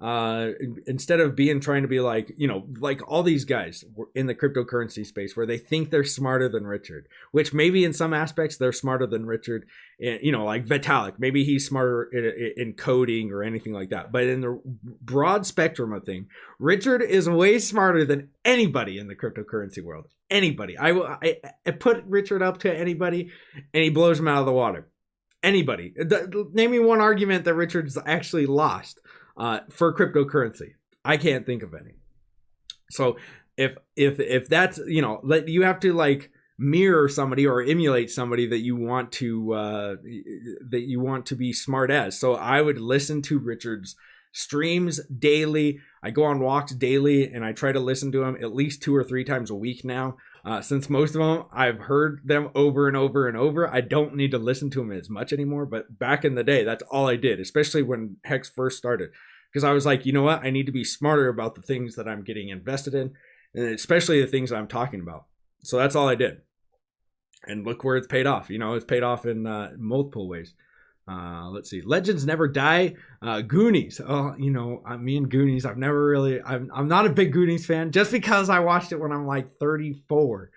trying to be like, like all these guys in the cryptocurrency space where they think they're smarter than Richard, which maybe in some aspects they're smarter than Richard, and like Vitalik, maybe he's smarter in coding or anything like that. But in the broad spectrum of thing, Richard is way smarter than anybody in the cryptocurrency world. Anybody. I put Richard up to anybody and he blows him out of the water. Anybody. Name me one argument that Richard's actually lost for cryptocurrency. I can't think of any. So if that's, you have to like mirror somebody or emulate somebody that you want to be smart as. So I would listen to Richard's streams daily. I go on walks daily and I try to listen to him at least 2 or 3 times a week now. Since most of them, I've heard them over and over and over. I don't need to listen to them as much anymore. But back in the day, that's all I did, especially when Hex first started. Because I was like, you know what? I need to be smarter about the things that I'm getting invested in, and especially the things I'm talking about. So that's all I did. And look where it's paid off. It's paid off in multiple ways. Let's see. Legends Never Die. Goonies. Oh, me and Goonies, I'm not a big Goonies fan just because I watched it when I'm like 34.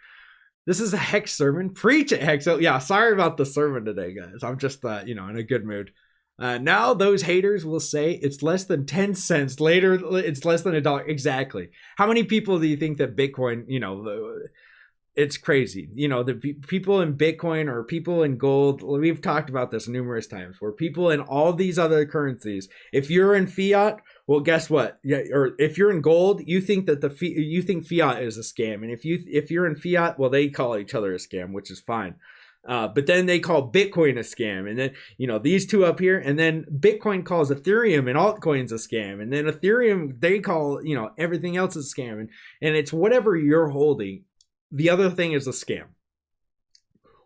This is a Hex sermon. Preach it, Hex. Yeah, sorry about the sermon today, guys. I'm just, in a good mood. Now those haters will say it's less than 10 cents. Later, it's less than $1. Exactly. How many people do you think that Bitcoin, it's crazy. The people in Bitcoin or people in gold, we've talked about this numerous times, where people in all these other currencies, if you're in fiat, well, guess what? Yeah, or if you're in gold, you think that you think fiat is a scam. And if you're in fiat, well, they call each other a scam, which is fine. But then they call Bitcoin a scam, and then these two up here, and then Bitcoin calls Ethereum and altcoins a scam, and then Ethereum they call everything else a scam, and it's whatever you're holding. The other thing is a scam.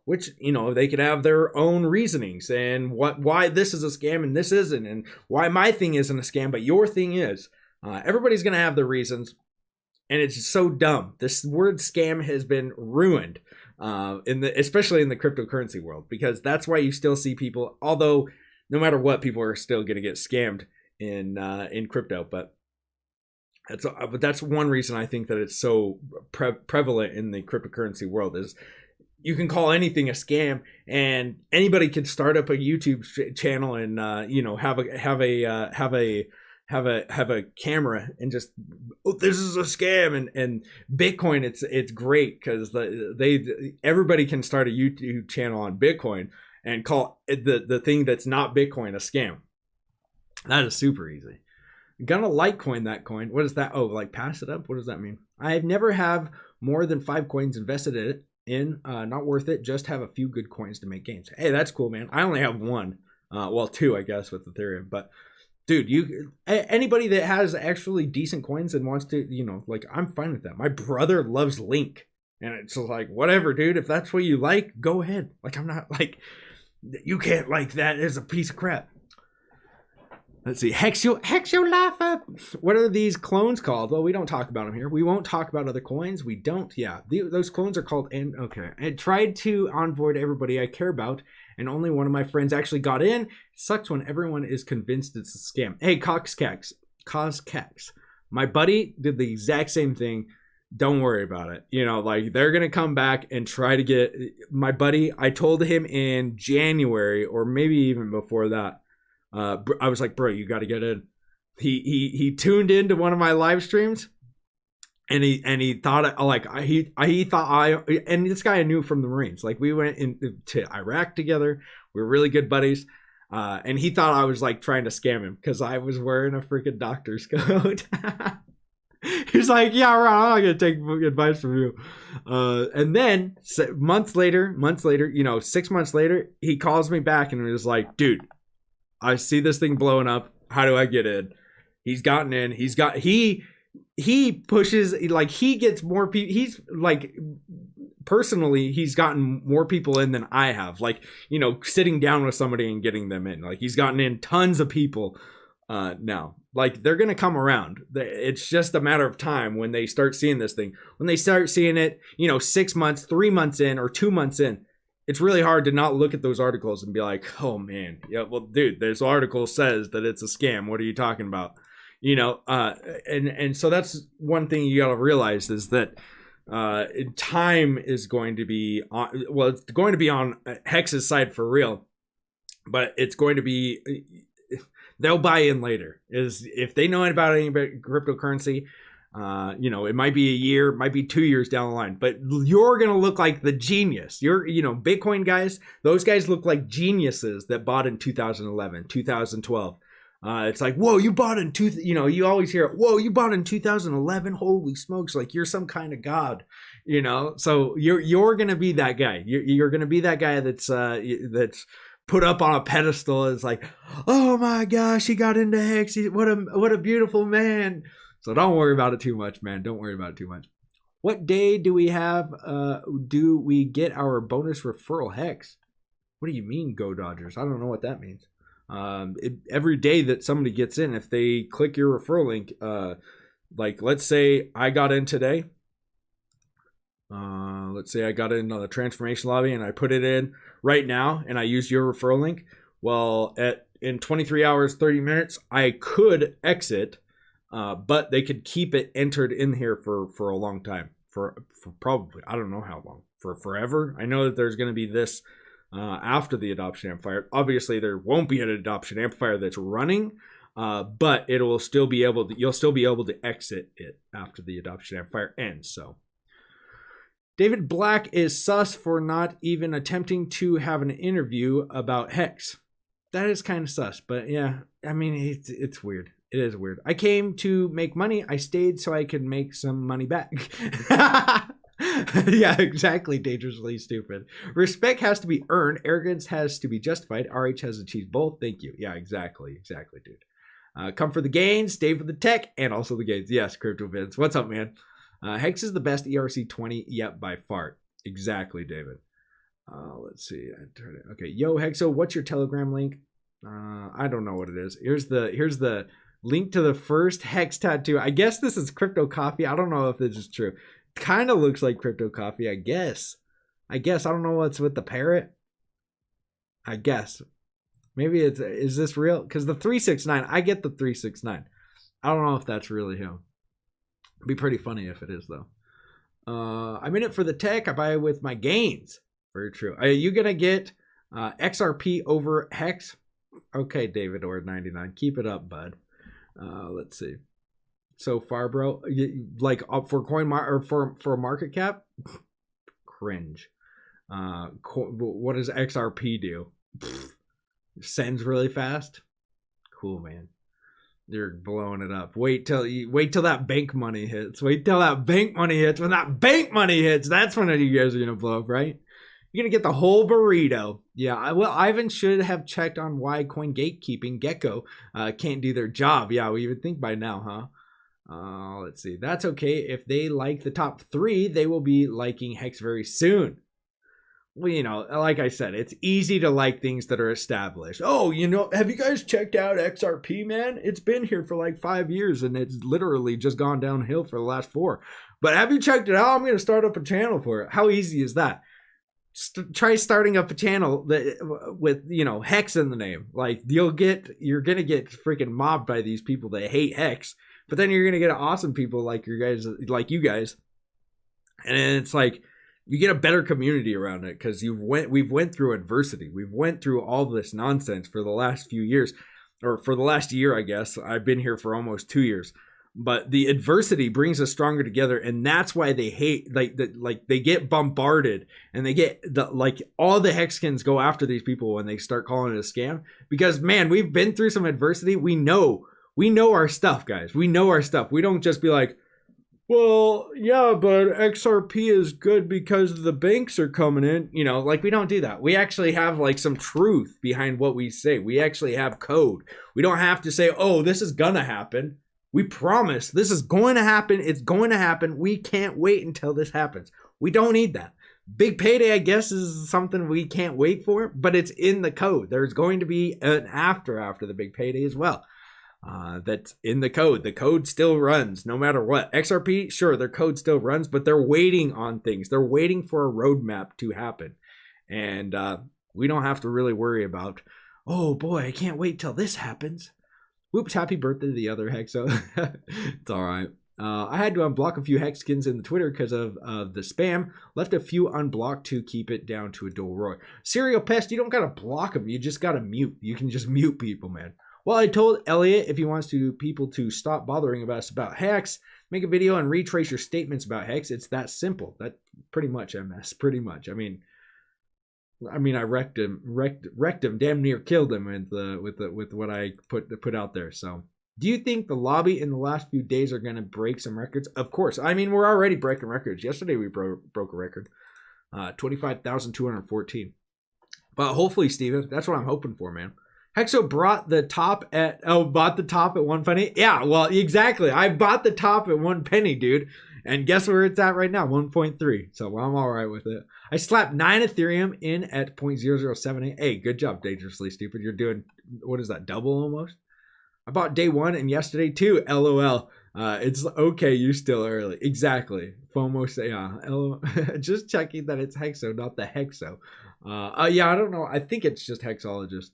which, you know, they could have their own reasonings and why this is a scam and this isn't, and why my thing isn't a scam, but your thing is. Everybody's going to have their reasons, and it's so dumb. This word scam has been ruined, especially in the cryptocurrency world, because that's why you still see people, although no matter what, people are still going to get scammed in crypto, but that's one reason I think that it's so prevalent in the cryptocurrency world is you can call anything a scam, and anybody can start up a YouTube channel and you know, have a camera and just, oh, this is a scam. And Bitcoin, it's great because everybody can start a YouTube channel on Bitcoin and call the thing that's not Bitcoin a scam. That is super easy. Gonna Litecoin that coin. What is that? Oh, like pass it up? What does that mean? I've never have more than 5 coins invested in not worth it. Just have a few good coins to make gains. Hey, that's cool, man. I only have 1. Well, 2, I guess, with Ethereum. But dude, anybody that has actually decent coins and wants to, you know, like, I'm fine with that. My brother loves Link, and it's like, whatever, dude. If that's what you like, go ahead. Like, I'm not like, you can't like that. It's a piece of crap. Let's see. Hexo. What are these clones called? Well, we don't talk about them here. We won't talk about other coins. We don't. Yeah, those clones are called. And okay, I tried to onboard everybody I care about, and only one of my friends actually got in. It sucks when everyone is convinced it's a scam. Hey, Coscax. My buddy did the exact same thing. Don't worry about it. You know, like, they're going to come back and try to get my buddy. I told him in January, or maybe even before that. I was like, bro, you got to get in. He tuned into one of my live streams, and he thought he thought and this guy I knew from the Marines. Like, we went to Iraq together. We were really good buddies. And he thought I was like trying to scam him because I was wearing a freaking doctor's coat. He's like, yeah, right, I'm not gonna take advice from you. And then months later, you know, 6 months later, he calls me back and was like, dude, I see this thing blowing up. How do I get in? He's gotten in. He pushes, like, he gets more people. He's like, personally, he's gotten more people in than I have. Like, you know, sitting down with somebody and getting them in. Like, he's gotten in tons of people now. Like, they're going to come around. It's just a matter of time when they start seeing this thing. When they start seeing it, you know, 6 months, 3 months in, or 2 months in, it's really hard to not look at those articles and be like, oh man, yeah, well, dude, this article says that it's a scam. What are you talking about? You know, and so that's one thing you got to realize is that time is going to be on, well, it's going to be on Hex's side for real, but it's going to be, they'll buy in later. Is if they know about any cryptocurrency, you know, it might be a year, might be 2 years down the line, but you're going to look like the genius. You know, Bitcoin guys, those guys look like geniuses that bought in 2011, 2012. It's like, whoa, you bought in you know, you always hear, whoa, you bought in 2011. Holy smokes. Like, you're some kind of god, you know? So you're going to be that guy. You're going to be that guy that's put up on a pedestal. It's like, oh my gosh, he got into Hex. What a beautiful man. So don't worry about it too much, man. Don't worry about it too much. What day do we have? Do we get our bonus referral Hex? What do you mean, Go Dodgers? I don't know what that means. Every day that somebody gets in, if they click your referral link, like, let's say I got in today. Let's say I got in on the transformation lobby and I put it in right now and I used your referral link. Well, in 23 hours, 30 minutes, I could exit. But they could keep it entered in here for a long time, for probably, I don't know how long, for forever. I know that there's going to be this after the adoption amplifier. Obviously, there won't be an adoption amplifier that's running, but it will still be able to. You'll still be able to exit it after the adoption amplifier ends. So, David Black is sus for not even attempting to have an interview about Hex. That is kind of sus, but yeah, I mean, it's weird. It is weird. I came to make money. I stayed so I could make some money back. Yeah, exactly. Dangerously stupid. Respect has to be earned. Arrogance has to be justified. RH has achieved both. Thank you. Yeah, exactly, dude. Come for the gains, stay for the tech, and also the gains. Yes, Crypto Vince. What's up, man? Hex is the best ERC20 yet by far. Exactly, David. Let's see. Okay, yo Hexo, what's your Telegram link? I don't know what it is. Here's the link to the first Hex tattoo. I guess this is Crypto Coffee. I don't know if this is true. Kind of looks like Crypto Coffee, I guess. I don't know what's with the parrot. I guess. Maybe is this real? Because the 369, I get the 369. I don't know if that's really him. It'd be pretty funny if it is, though. I'm in it for the tech. I buy it with my gains. Very true. Are you going to get XRP over Hex? Okay, David or 99. Keep it up, bud. Let's see. So far, bro, like up for or for market cap? Cringe. What does XRP do? Sends really fast. Cool, man. You're blowing it up. Wait till that bank money hits. Wait till that bank money hits. When that bank money hits, that's when you guys are gonna blow up, right? You're gonna get the whole burrito. Yeah. Well, Ivan should have checked on why Coin Gatekeeping Gecko can't do their job. Yeah, we would think by now, huh? Let's see. That's okay. If they like the top 3, they will be liking Hex very soon. Well, you know, like I said, it's easy to like things that are established. Oh, you know, have you guys checked out XRP, man? It's been here for like 5 years and it's literally just gone downhill for the last 4. But have you checked it out? I'm going to start up a channel for it. How easy is that? Try starting up a channel that with, you know, Hex in the name. Like you're going to get freaking mobbed by these people that hate Hex, but then you're going to get awesome people like you guys. And it's like, you get a better community around it because we've went through adversity. We've went through all this nonsense for the last few years, or for the last year, I guess. I've been here for almost 2 years, but the adversity brings us stronger together, and that's why they hate they get bombarded, and they get all the Hexkins go after these people when they start calling it a scam because man, we've been through some adversity. We know our stuff, guys. We know our stuff. We don't just be like, well, yeah, but XRP is good because the banks are coming in. You know, like we don't do that. We actually have like some truth behind what we say. We actually have code. We don't have to say, oh, this is gonna happen. We promise this is going to happen. It's going to happen. We can't wait until this happens. We don't need that. Big payday, I guess, is something we can't wait for, but it's in the code. There's going to be an after the big payday as well. That's in the code. The code still runs no matter what. XRP, sure, their code still runs, but they're waiting on things. They're waiting for a roadmap to happen. And we don't have to really worry about, oh boy, I can't wait till this happens. Whoops, happy birthday to the other Hexo. It's all right. I had to unblock a few Hexkins in the Twitter because of the spam. Left a few unblocked to keep it down to a dual roy. Serial Pest, you don't got to block them. You just got to mute. You can just mute people, man. Well, I told Elliot if he wants people to stop bothering us about Hex, make a video and retrace your statements about Hex. It's that simple. That pretty much, MS. Pretty much. I mean, I wrecked him, damn near killed him with what I put out there. So, do you think the lobby in the last few days are going to break some records? Of course. I mean, we're already breaking records. Yesterday we broke a record, 25,214. But hopefully, Steven, that's what I'm hoping for, man. Hexo bought the top at 1 penny. Yeah, well, exactly. I bought the top at 1 penny, dude. And guess where it's at right now? 1.3. So I'm all right with it. I slapped 9 Ethereum in at 0.0078. Hey, good job, Dangerously Stupid. You're doing, what is that, double almost? I bought day 1 and yesterday too. LOL. It's okay, you still early. Exactly. FOMO say, yeah. LOL. Just checking that it's Hexo, not the Hexo. Yeah, I don't know. I think it's just Hexologist.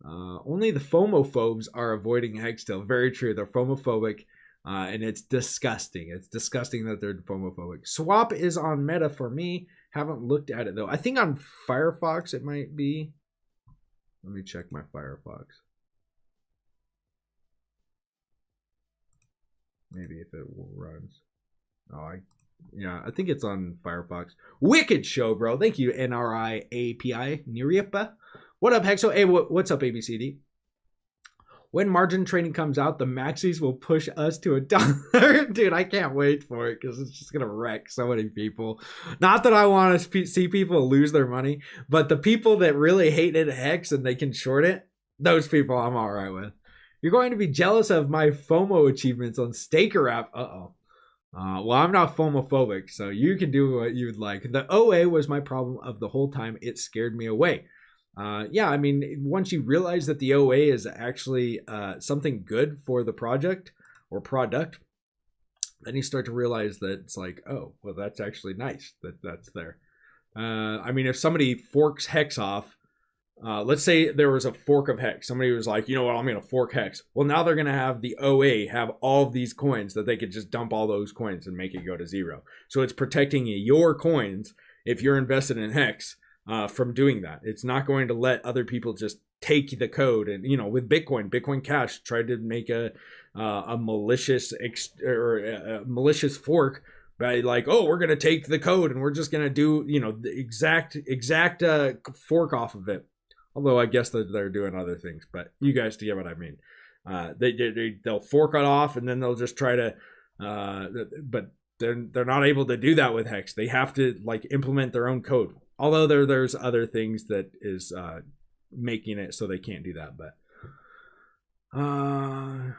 Only the FOMOphobes are avoiding Hex still. Very true. They're FOMOphobic, and it's disgusting. It's disgusting that they're FOMOphobic. Swap is on Meta for me. Haven't looked at it though. I think on Firefox it might be. Let me check my Firefox. Maybe if it runs. Yeah, I think it's on Firefox. Wicked show, bro. Thank you, NRIAPI Niripa. What up, Hexo? Hey, what's up, ABCD? When margin trading comes out, the maxis will push us to $1. Dude, I can't wait for it because it's just going to wreck so many people. Not that I want to see people lose their money, but the people that really hated Hex and they can short it, those people I'm all right with. You're going to be jealous of my FOMO achievements on Staker app. Uh-oh. Well, I'm not FOMophobic, so you can do what you'd like. The OA was my problem of the whole time. It scared me away. Yeah, I mean, once you realize that the OA is actually something good for the project or product, then you start to realize that it's like, oh, well, that's actually nice that that's there. I mean, if somebody forks Hex off, let's say there was a fork of Hex. Somebody was like, you know what, I'm going to fork Hex. Well, now they're going to have the OA have all of these coins that they could just dump all those coins and make it go to zero. So it's protecting your coins if you're invested in Hex from doing that. It's not going to let other people just take the code. And, you know, with Bitcoin Cash tried to make a malicious malicious fork by like, oh, we're going to take the code and we're just going to do, you know, the exact fork off of it. Although I guess that they're doing other things, but you guys get what I mean. They'll fork it off and then they'll just try to, but they're not able to do that with Hex. They have to like implement their own code. Although there's other things that is making it so they can't do that. But I'm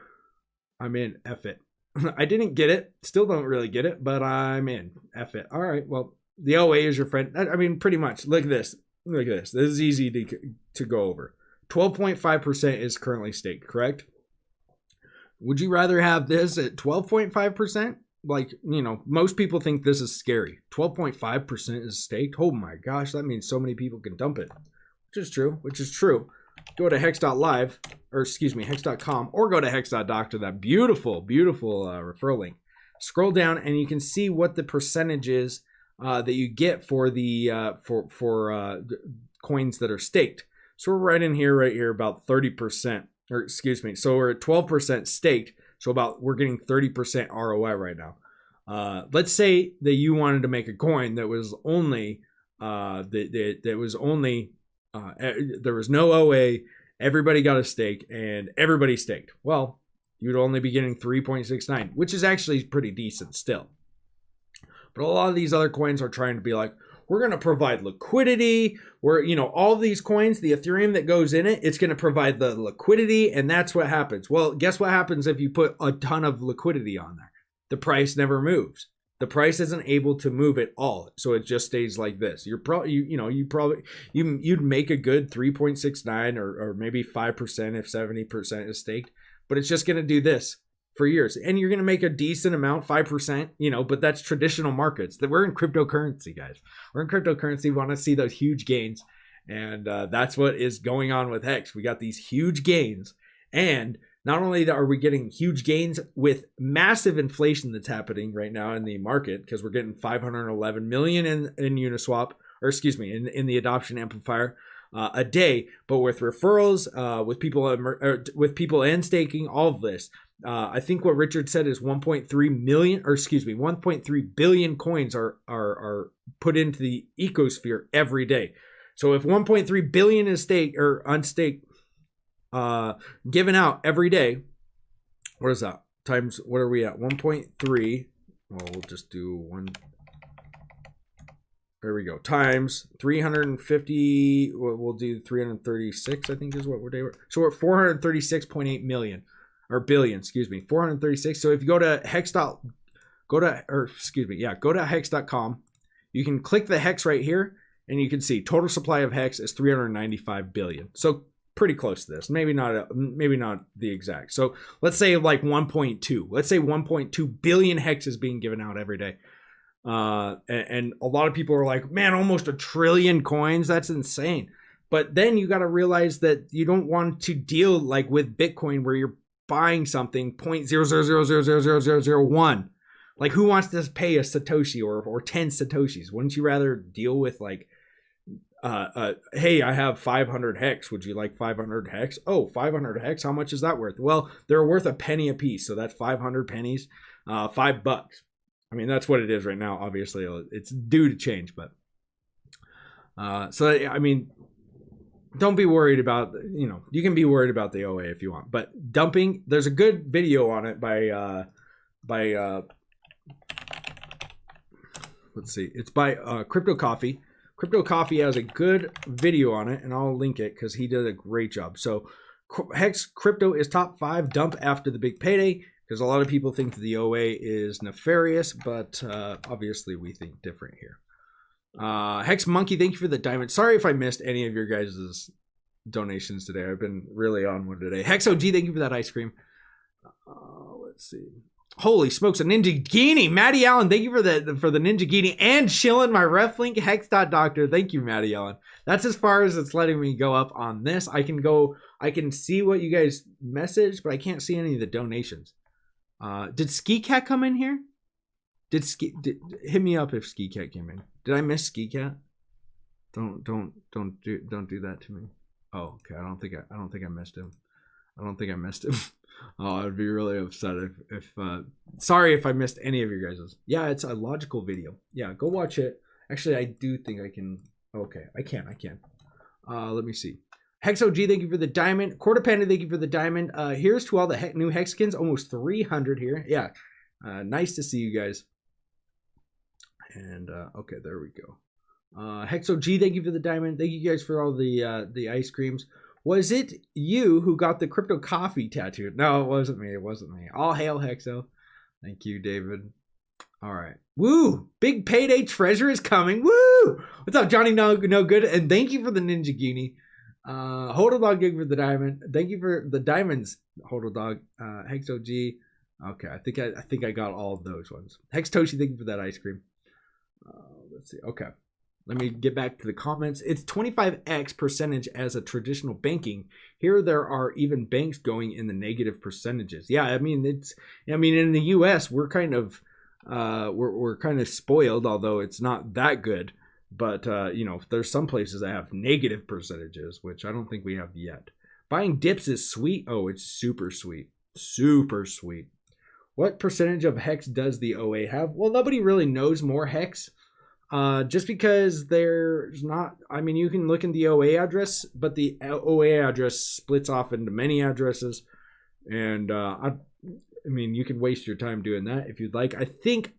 in. F it. I didn't get it. Still don't really get it, but I'm in. F it. All right. Well, the OA is your friend. I mean, pretty much. Look at this. Look at this. This is easy to go over. 12.5% is currently staked, correct? Would you rather have this at 12.5%? Like, you know, most people think this is scary. 12.5% is staked. Oh my gosh, that means so many people can dump it. Which is true. Go to hex.live, or excuse me, hex.com, or go to hex.doc to that beautiful referral link. Scroll down and you can see what the percentage is that you get for the coins that are staked. So we're right here, about 30%, or excuse me. So we're at 12% staked. So we're getting 30% ROI right now. Let's say that you wanted to make a coin that was only there was no OA, everybody got a stake, and everybody staked. Well, you'd only be getting 3.69, which is actually pretty decent still. But a lot of these other coins are trying to be like, we're going to provide liquidity. We're, you know, all of these coins, the Ethereum that goes in it, it's going to provide the liquidity, and that's what happens. Well, guess what happens if you put a ton of liquidity on there? The price never moves. The price isn't able to move at all, so it just stays like this. You'd make a good 3.69 or maybe 5% if 70% is staked, but it's just going to do this for years, and you're going to make a decent amount, 5%, you know, but that's traditional markets. That we're in cryptocurrency, guys. We're in cryptocurrency. We want to see those huge gains, and that's what is going on with Hex. We got these huge gains, and not only are we getting huge gains with massive inflation that's happening right now in the market, because we're getting 511 million in Uniswap, or excuse me, in the adoption amplifier a day, but with referrals, with people and staking, all of this. I think what Richard said is 1.3 billion coins are put into the ecosphere every day. So if 1.3 billion is staked or unstaked, given out every day, what is that? Times, what are we at? 1.3. Well, we'll just do one. There we go. Times 350. We'll do 336, I think is what we're. So we're at 436.8 million. Or billion, excuse me, 436. So if you go to hex.com, you can click the Hex right here, and you can see total supply of Hex is 395 billion. So pretty close to this. Maybe not the exact. So let's say like 1.2. Let's say 1.2 billion Hex is being given out every day. And a lot of people are like, man, almost 1 trillion coins. That's insane. But then you got to realize that you don't want to deal like with Bitcoin where you're buying something 0.000000001. Like, who wants to pay a Satoshi or 10 Satoshis? Wouldn't you rather deal with like, hey, I have 500 Hex. Would you like 500 Hex? Oh, 500 Hex. How much is that worth? Well, they're worth a penny a piece. So that's 500 pennies, $5. I mean, that's what it is right now. Obviously, it's due to change, but so I mean, don't be worried about, you know, you can be worried about the OA if you want, but dumping, there's a good video on it by let's see, it's by Crypto Coffee. Crypto Coffee has a good video on it, and I'll link it because he did a great job. So Hex Crypto is top 5 dump after the big payday. because a lot of people think that the OA is nefarious, but obviously we think different here. Hex Monkey, thank you for the diamond. Sorry if I missed any of your guys' donations today. I've been really on one today. Hex OG, thank you for that ice cream. Let's see. Holy smokes, a Ninja Genie. Maddie Allen, thank you for the Ninja Genie and shilling my ref link. Hex.doctor, thank you, Maddie Allen. That's as far as it's letting me go up on this. I can see what you guys messaged, but I can't see any of the donations. Did Ski Cat come in here? Hit me up if Ski Cat came in. Did I miss Ski Cat? Don't do that to me. Oh, okay. I don't think I missed him. Oh, I'd be really upset if sorry if I missed any of your guys's. Yeah, it's a logical video. Yeah, go watch it. Actually, I do think I can. Okay, I can. Let me see. Hex OG, thank you for the diamond. Quarter Panda, thank you for the diamond. Here's to all the new Hex skins. Almost 300 here. Yeah, nice to see you guys. And okay, there we go. Hex OG, thank you for the diamond. Thank you guys for all the ice creams. Was it you who got the crypto coffee tattooed? No, it wasn't me. All hail Hexo. Thank you, David. All right. Woo! Big payday treasure is coming. Woo! What's up, Johnny No Good? And thank you for the Ninja Genie. Hodl Dog, thank you for the diamond. Thank you for the diamonds, Hodl Dog. Hex OG. Okay, I think I got all of those ones. Hex Toshi, thank you for that ice cream. Let's see. Okay. Let me get back to the comments. It's 25x percentage as a traditional banking. Here there are even banks going in the negative percentages. Yeah, I mean in the US we're kind of spoiled, although it's not that good. But you know, there's some places that have negative percentages, which I don't think we have yet. Buying dips is sweet. Oh, it's super sweet. Super sweet. What percentage of Hex does the OA have? Well, nobody really knows more Hex. Just because there's not, I mean, you can look in the OA address, but the OA address splits off into many addresses. And, I mean, you can waste your time doing that if you'd like. I think,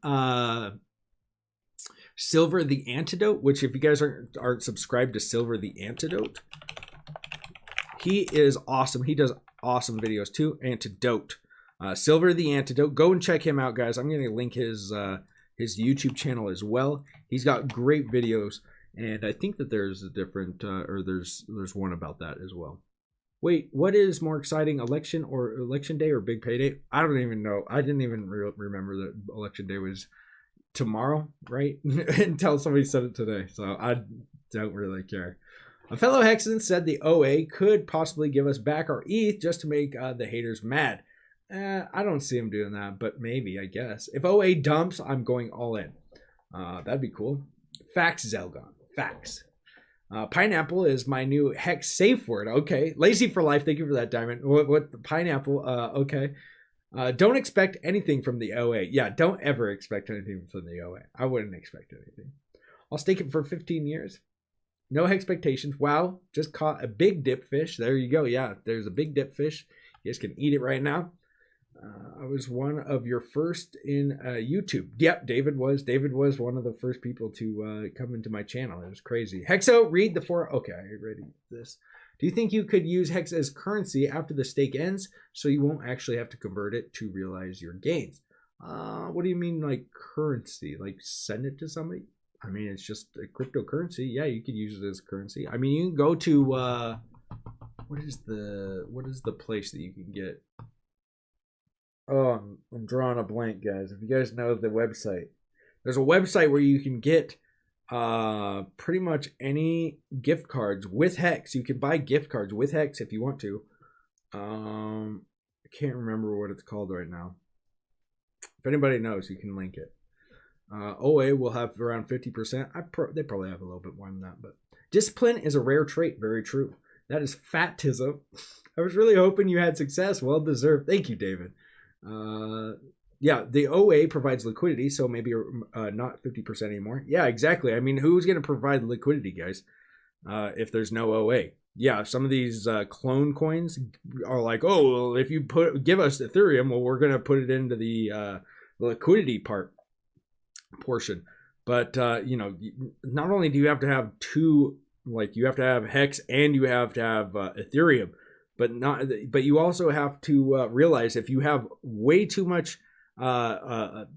Silver the Antidote, which if you guys aren't subscribed to Silver the Antidote, he is awesome. He does awesome videos too. Antidote. Silver the Antidote. Go and check him out, guys. I'm going to link his YouTube channel as well. He's got great videos, and I think that there's a different, or there's one about that as well. Wait, what is more exciting, election day or big payday? I don't even know. I didn't even remember that election day was tomorrow, right? Until somebody said it today, so I don't really care. A fellow Hexan said the OA could possibly give us back our ETH just to make the haters mad. I don't see him doing that, but maybe, I guess. If OA dumps, I'm going all in. That'd be cool. Facts, Zelgon. Facts. Pineapple is my new Hex safe word. Okay. Lazy for life. Thank you for that, Diamond. What pineapple? Okay. Don't expect anything from the OA. Yeah, don't ever expect anything from the OA. I wouldn't expect anything. I'll stake it for 15 years. No expectations. Wow. Just caught a big dip fish. There you go. Yeah, there's a big dip fish. You guys can eat it right now. I was one of your first in YouTube. Yep, David was one of the first people to come into my channel. It was crazy. Hexo, read the four. Okay, I read this. Do you think you could use Hex as currency after the stake ends, so you won't actually have to convert it to realize your gains? What do you mean, like currency? Like send it to somebody? I mean, it's just a cryptocurrency. Yeah, you could use it as currency. I mean, you can go to what is the place that you can get? Oh, I'm drawing a blank, guys. If you guys know the website, there's a website where you can get pretty much any gift cards with Hex. You can buy gift cards with Hex if you want to. I can't remember what it's called right now. If anybody knows, you can link it. OA will have around 50%. They probably have a little bit more than that, but discipline is a rare trait. Very true. That is fatism. I was really hoping you had success. Well deserved. Thank you, David. Yeah, the OA provides liquidity, so maybe not 50% anymore. Yeah, exactly. I mean, who's going to provide liquidity, guys, if there's no OA? Yeah, some of these clone coins are like, oh, well, if you give us Ethereum, well, we're going to put it into the liquidity portion. But, you know, not only do you have to have two, like you have to have Hex and you have to have Ethereum. but you also have to realize if you have way too much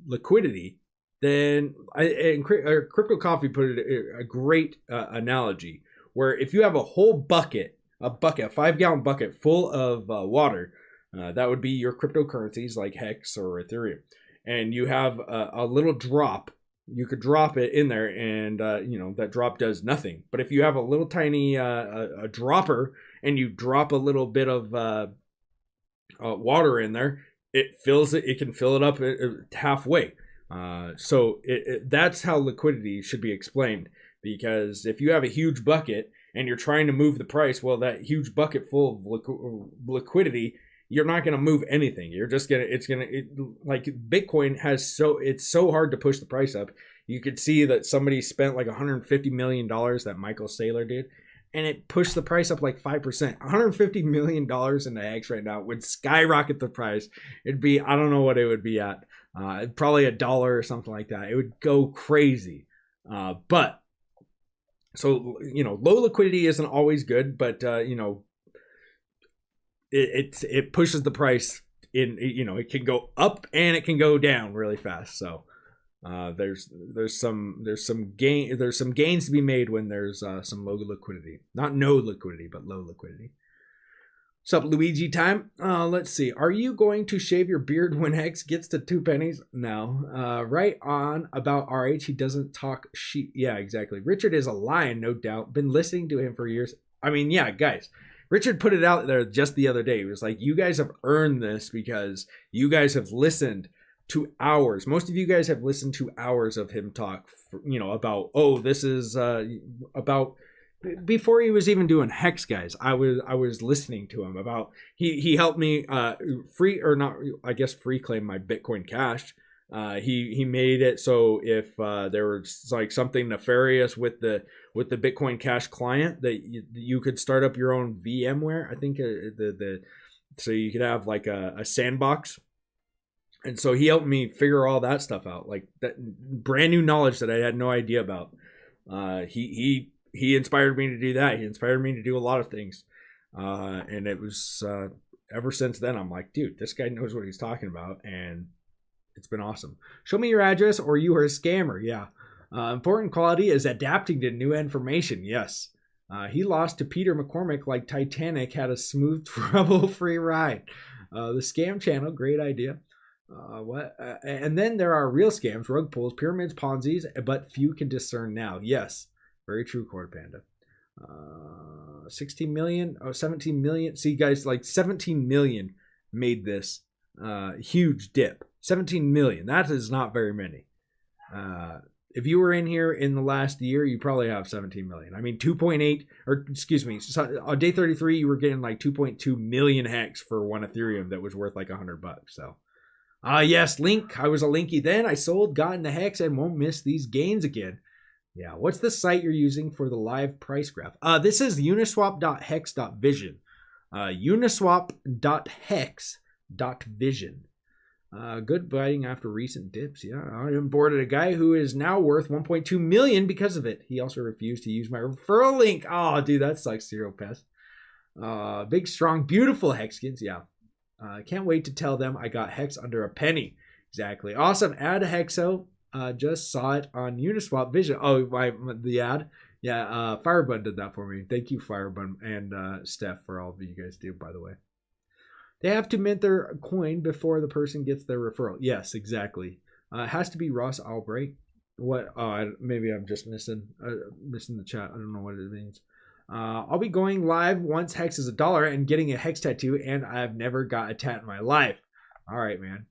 liquidity, then Crypto Coffee put it a great analogy where if you have a whole bucket, a 5-gallon bucket full of water, that would be your cryptocurrencies like Hex or Ethereum, and you have a little drop. You could drop it in there, and that drop does nothing. But if you have a little tiny a dropper, and you drop a little bit of water in there, it fills it. It can fill it up halfway. So that's how liquidity should be explained. Because if you have a huge bucket and you're trying to move the price, well, that huge bucket full of liquidity, you're not going to move anything. You're just going to, like Bitcoin it's so hard to push the price up. You could see that somebody spent like $150 million, that Michael Saylor did, and it pushed the price up like 5%. $150 million in the Hex right now would skyrocket the price. It'd be, I don't know what it would be at. Probably $1 or something like that. It would go crazy. So, low liquidity isn't always good, but, it pushes the price in, it can go up and it can go down really fast. So, there's some gains to be made when there's some low liquidity. Not no liquidity, but low liquidity. What's up, Luigi time? Let's see. Are you going to shave your beard when Hex gets to 2 pennies? No. Right on about RH. He doesn't talk shit. Yeah, exactly. Richard is a lion, no doubt. Been listening to him for years. I mean, yeah, guys. Richard put it out there just the other day. He was like, you guys have earned this because you guys have listened to hours. Most of you guys have listened to hours of him talk, about, this is about... Before he was even doing Hex, guys, I was listening to him about he helped me free claim my Bitcoin Cash. He made it so if there was like something nefarious with the Bitcoin Cash client that you could start up your own VMware. I think so you could have like a sandbox. And so he helped me figure all that stuff out, like that brand new knowledge that I had no idea about. He inspired me to do that. He inspired me to do a lot of things. And it was ever since then, I'm like, dude, this guy knows what he's talking about. And it's been awesome. Show me your address or you are a scammer. Yeah. Important quality is adapting to new information. Yes. He lost to Peter McCormick like Titanic had a smooth, trouble-free ride. The scam channel, great idea. And then there are real scams, rug pulls, pyramids, Ponzi's, but few can discern now. Yes. Very true, Cord Panda. 16 million, 17 million. See, guys, like 17 million made this huge dip. 17 million. That is not very many. If you were in here in the last year, you probably have 17 million. I mean, 2.8, or excuse me, on day 33, you were getting like 2.2 million Hex for one Ethereum that was worth like $100. So, yes, Link. I was a Linky then. I sold, got into Hex, and won't miss these gains again. Yeah, what's the site you're using for the live price graph? This is uniswap.hex.vision. Uniswap.hex.vision. Good biting after recent dips. Yeah, I onboarded a guy who is now worth 1.2 million because of it. He also refused to use my referral link. Oh, dude, that sucks, Zero Pest. Big, strong, beautiful Hexkins. Yeah. Can't wait to tell them I got Hex under a penny. Exactly. Awesome. Add a Hexo. Just saw it on Uniswap Vision. Oh, the ad. Yeah, Firebun did that for me. Thank you, Firebun and Steph, for all of you guys do, by the way. They have to mint their coin before the person gets their referral. Yes, exactly. It has to be Ross Albright. What? Oh, maybe I'm just missing the chat. I don't know what it means. I'll be going live once Hex is $1 and getting a Hex tattoo, and I've never got a tat in my life. All right, man.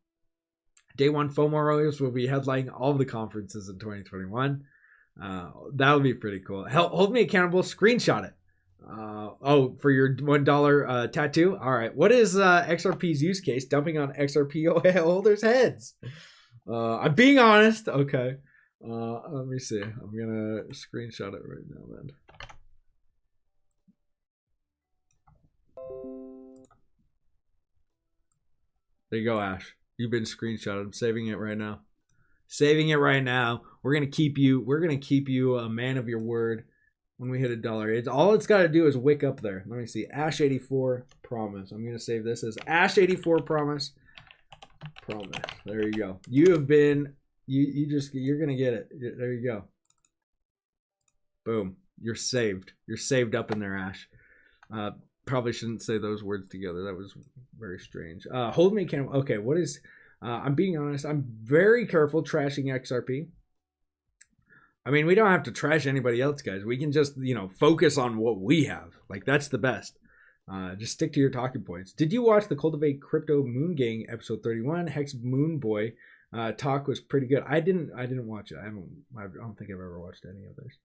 Day one FOMO Royals will be headlining all of the conferences in 2021. That would be pretty cool. Hold me accountable. Screenshot it. For your $1 tattoo. All right. What is XRP's use case? Dumping on XRP holders' heads. I'm being honest. Okay. Let me see. I'm gonna screenshot it right now, then. There you go, Ash. You've been screenshotted. I'm saving it right now. Saving it right now. We're gonna keep you a man of your word. when we hit $1. It's all it's got to do is wick up there. Let me see. Ash84 promise. I'm going to save this as Ash84 promise. Promise. There you go. You have been, you're going to get it. There you go. Boom. You're saved. You're saved up in there, Ash. Probably shouldn't say those words together. That was very strange. Hold me accountable. Okay, what is... I'm being honest. I'm very careful trashing XRP. I mean, we don't have to trash anybody else, guys. We can just, focus on what we have. Like, that's the best. Just stick to your talking points. Did you watch the Cultivate Crypto Moon Gang episode 31? Hex Moon Boy talk was pretty good. I didn't watch it. I don't think I've ever watched any others.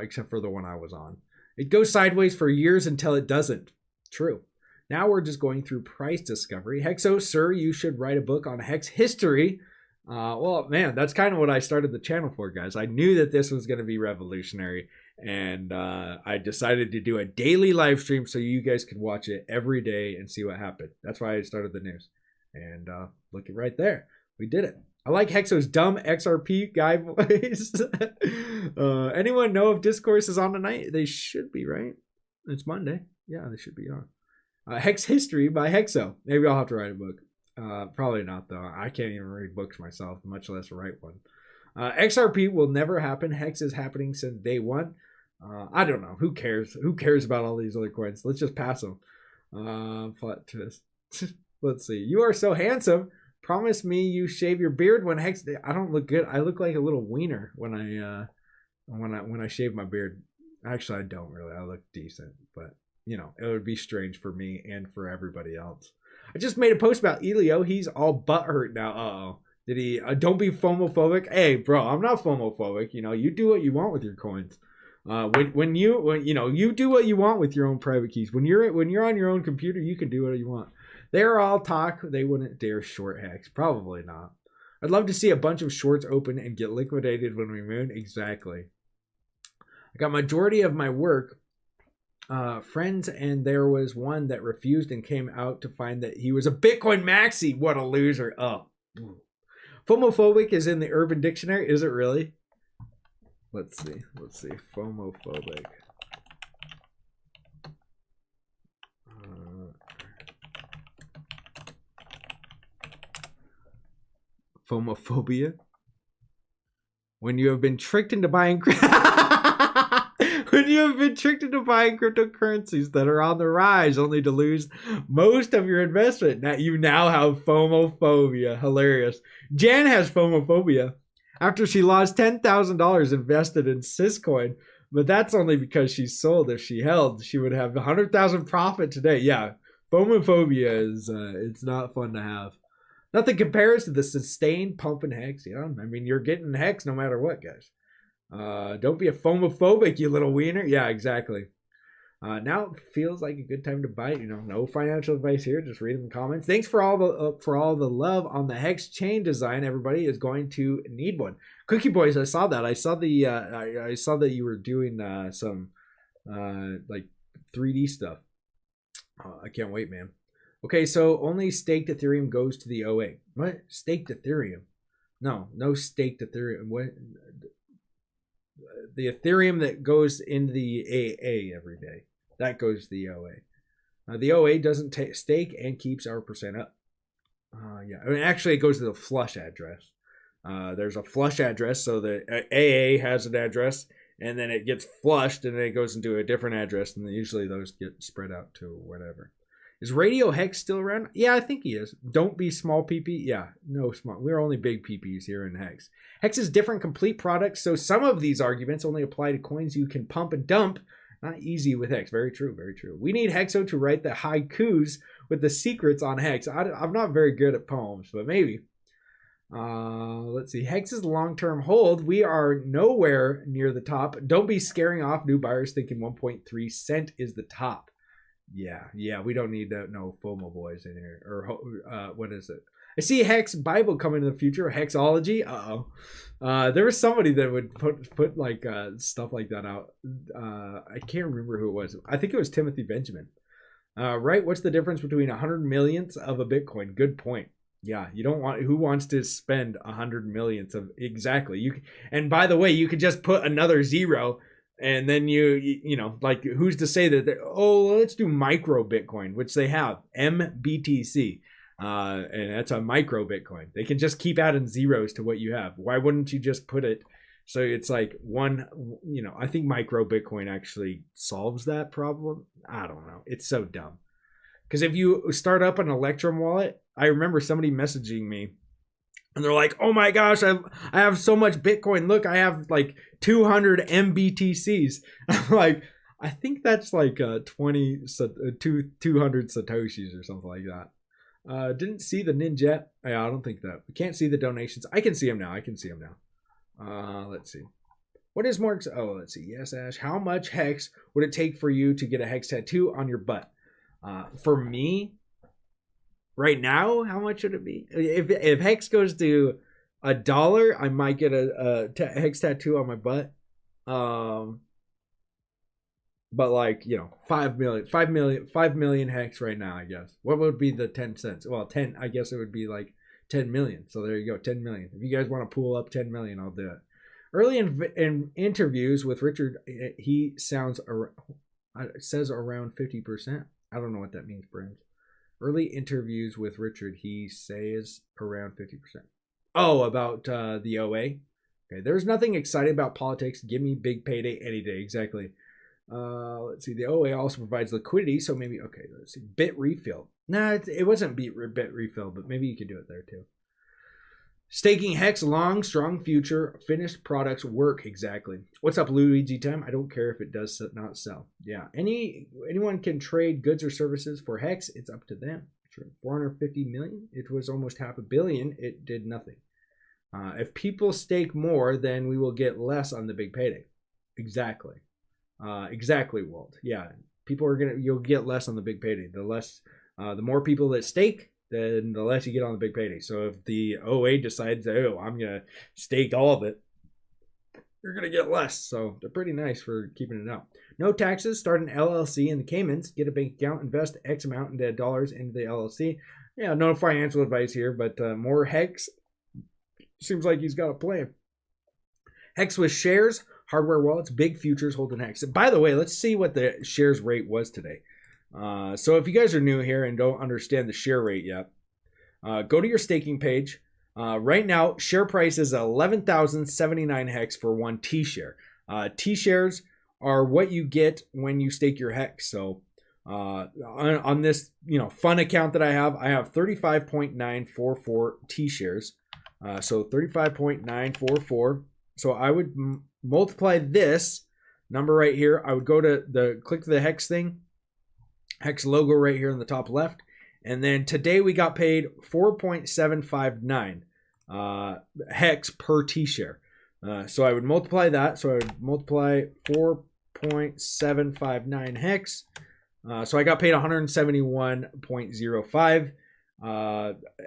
Except for the one I was on. It goes sideways for years until it doesn't. True. Now we're just going through price discovery. Hexo, sir, you should write a book on Hex history. Well, man, that's kind of what I started the channel for, guys. I knew that this was going to be revolutionary, and I decided to do a daily live stream so you guys could watch it every day and see what happened. That's why I started the news. And look at right there. We did it. I like Hexo's dumb XRP guy voice. Anyone know if Discourse is on tonight? They should be, right? It's Monday. Yeah, they should be on. Hex History by Hexo. Maybe I'll have to write a book. Probably not, though. I can't even read books myself, much less write one. XRP will never happen. Hex is happening since day one. I don't know. Who cares? Who cares about all these other coins? Let's just pass them. Plot twist. Let's see. You are so handsome. Promise me you shave your beard when Hex. I don't look good. I look like a little wiener when I shave my beard. Actually, I don't really. I look decent, but it would be strange for me and for everybody else. I just made a post about Elio. He's all butthurt now. Uh-oh. Did he? Don't be FOMophobic. Hey, bro, I'm not FOMophobic. You do what you want with your coins. When you do what you want with your own private keys. When you're on your own computer, you can do what you want. They're all talk. They wouldn't dare short Hex. Probably not. I'd love to see a bunch of shorts open and get liquidated when we moon. Exactly. I got majority of my work friends, and there was one that refused and came out to find that he was a Bitcoin maxi. What a loser. Oh. FOMophobic is in the Urban Dictionary. Is it really? Let's see. FOMophobic. Fomophobia. When you have been tricked into buying cryptocurrencies that are on the rise only to lose most of your investment. Now you have FOMophobia. Hilarious. Jan has FOMophobia after she lost $10,000 invested in Syscoin, but that's only because she sold. If she held, she would have 100,000 profit today. Yeah, FOMophobia is it's not fun to have. Nothing compares to the sustained pump in Hex. I mean, you're getting Hex no matter what, guys. Don't be a FOMophobic, you little wiener. Yeah, exactly. Now it feels like a good time to buy. No financial advice here. Just reading the comments. Thanks for all the love on the Hex chain design. Everybody is going to need one. Cookie Boys, I saw that. I saw the I saw that you were doing some like 3D stuff. I can't wait, man. Okay, so only staked Ethereum goes to the OA. What? Staked Ethereum? No staked Ethereum. What? The Ethereum that goes into the AA every day, that goes to the OA. The OA doesn't stake and keeps our percent up. Yeah, I mean, actually, it goes to the flush address. There's a flush address, so the AA has an address, and then it gets flushed, and then it goes into a different address, and then usually those get spread out to whatever. Is Radio Hex still around? Yeah, I think he is. Don't be small PP. Yeah, no small. We're only big PPs here in Hex. Hex is different complete products, so some of these arguments only apply to coins you can pump and dump. Not easy with Hex. Very true, very true. We need Hexo to write the haikus with the secrets on Hex. I'm not very good at poems, but maybe. Let's see. Hex is long-term hold. We are nowhere near the top. Don't be scaring off new buyers thinking 1.3 cent is the top. Yeah, we don't need no FOMO boys in here. Or what is it? I see Hex Bible coming in the future. Hexology. There was somebody that would put like stuff like that out. I can't remember who it was. I think it was Timothy Benjamin. Right? What's the difference between 100 millionths of a Bitcoin? Good point. Yeah, you don't want. Who wants to spend 100 millionths of exactly? And by the way, you could just put another zero And then you know, like, who's to say that, oh, let's do micro Bitcoin, which they have, MBTC. And that's a micro Bitcoin. They can just keep adding zeros to what you have. Why wouldn't you just put it so it's like one, you know, I think micro Bitcoin actually solves that problem. I don't know. It's so dumb. Because if you start up an Electrum wallet, I remember somebody messaging me and they're like, oh my gosh, I have so much Bitcoin. Look, I have like 200 MBTCs. I'm like, I think that's like 200 Satoshis or something like that. Didn't see the ninja. Yeah, I don't think that. We can't see the donations. I can see them now. Let's see. What is more? Oh, let's see. Yes, Ash. How much hex would it take for you to get a hex tattoo on your butt? For me, right now, how much would it be? If hex goes to $1, I might get a hex tattoo on my butt. But like, you know, 5 million hex right now, I guess. What would be the 10 cents? Well, 10, I guess it would be like 10 million. So there you go, 10 million. If you guys want to pool up 10 million, I'll do it. Early in interviews with Richard, he says around 50%. I don't know what that means, Brent. Early interviews with Richard, he says around 50%. Oh, about the OA? Okay, there's nothing exciting about politics. Give me big payday any day. Exactly. Let's see. The OA also provides liquidity, so maybe, okay, let's see. Bit refill. Nah, it wasn't bit refill, but maybe you could do it there too. Staking hex, long, strong future, finished products work. Exactly. What's up, Luigi Time? I don't care if it does not sell. Yeah. Anyone can trade goods or services for hex. It's up to them. Sure. 450 million. It was almost $500 million. It did nothing. If people stake more, then we will get less on the big payday. Exactly. Exactly, Walt. Yeah. You'll get less on the big payday. The more people that stake, then the less you get on the big payday. So if the OA decides, oh, I'm going to stake all of it, you're going to get less. So they're pretty nice for keeping it up. No taxes. Start an LLC in the Caymans. Get a bank account. Invest X amount into dollars into the LLC. Yeah, no financial advice here, but more hex. Seems like he's got a plan. Hex with shares, hardware wallets, big futures holding hex. By the way, let's see what the shares rate was today. So if you guys are new here and don't understand the share rate yet, go to your staking page. Right now, share price is 11,079 hex for one T share. T shares are what you get when you stake your hex. So on this fun account that I have 35.944 T shares. So 35.944. So I would multiply this number right here. I would go to click the hex thing. Hex logo right here in the top left. And then today we got paid 4.759 hex per T share. So I would multiply that. So I would multiply 4.759 hex. So I got paid 171.05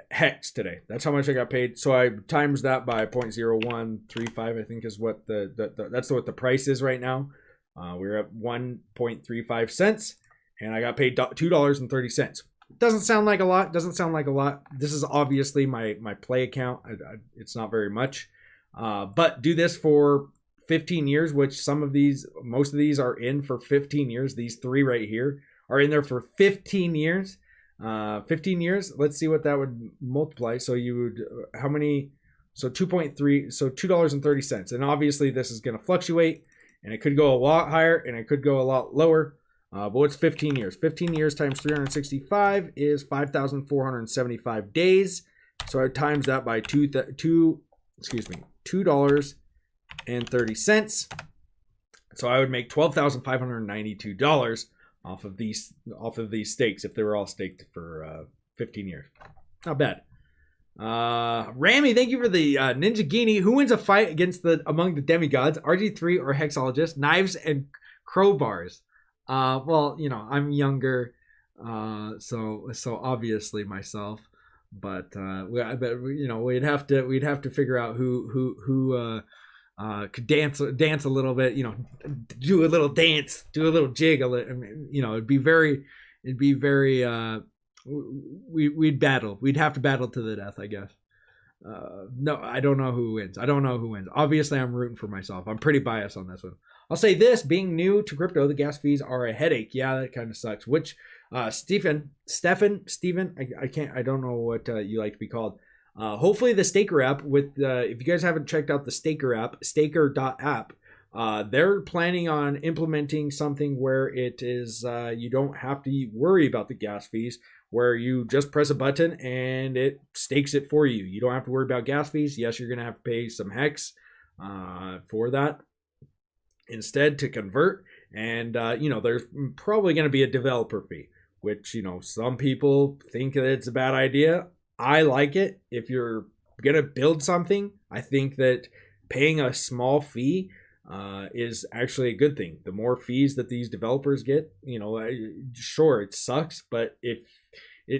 hex today. That's how much I got paid. So I times that by 0.0135, I think is what that's what the price is right now. We're at 1.35 cents. And I got paid $2.30. Doesn't sound like a lot. This is obviously my play account. It's not very much. But do this for 15 years, which most of these are in for 15 years. These three right here are in there for 15 years. 15 years. Let's see what that would multiply. So you would, how many? So 2.3, so $2.30. And obviously this is going to fluctuate and it could go a lot higher and it could go a lot lower. But what's 15 years? 15 years times 365 is 5,475 days. So I times that by $2.30. So I would make $12,592 off of these stakes if they were all staked for 15 years. Not bad. Rami, thank you for the Ninja Genie. Who wins a fight among the demigods? RG3 or Hexologist? Knives and crowbars. Well, I'm younger, so obviously myself, but we'd have to figure out who could dance a little bit, do a little dance, do a little jig, it'd be very, we'd battle. We'd have to battle to the death, I guess. No, I don't know who wins. Obviously, I'm rooting for myself. I'm pretty biased on this one. I'll say this: being new to crypto, the gas fees are a headache. Yeah, that kind of sucks. Which, Stephen, I don't know what you like to be called. Hopefully, the Staker app if you guys haven't checked out the Staker app, Staker.app, they're planning on implementing something where it is you don't have to worry about the gas fees, where you just press a button and it stakes it for you. You don't have to worry about gas fees. Yes, you're gonna have to pay some hex for that instead to convert, and there's probably going to be a developer fee, which some people think that it's a bad idea. I like it. If you're going to build something, I think that paying a small fee is actually a good thing. The more fees that these developers get, sure, it sucks, but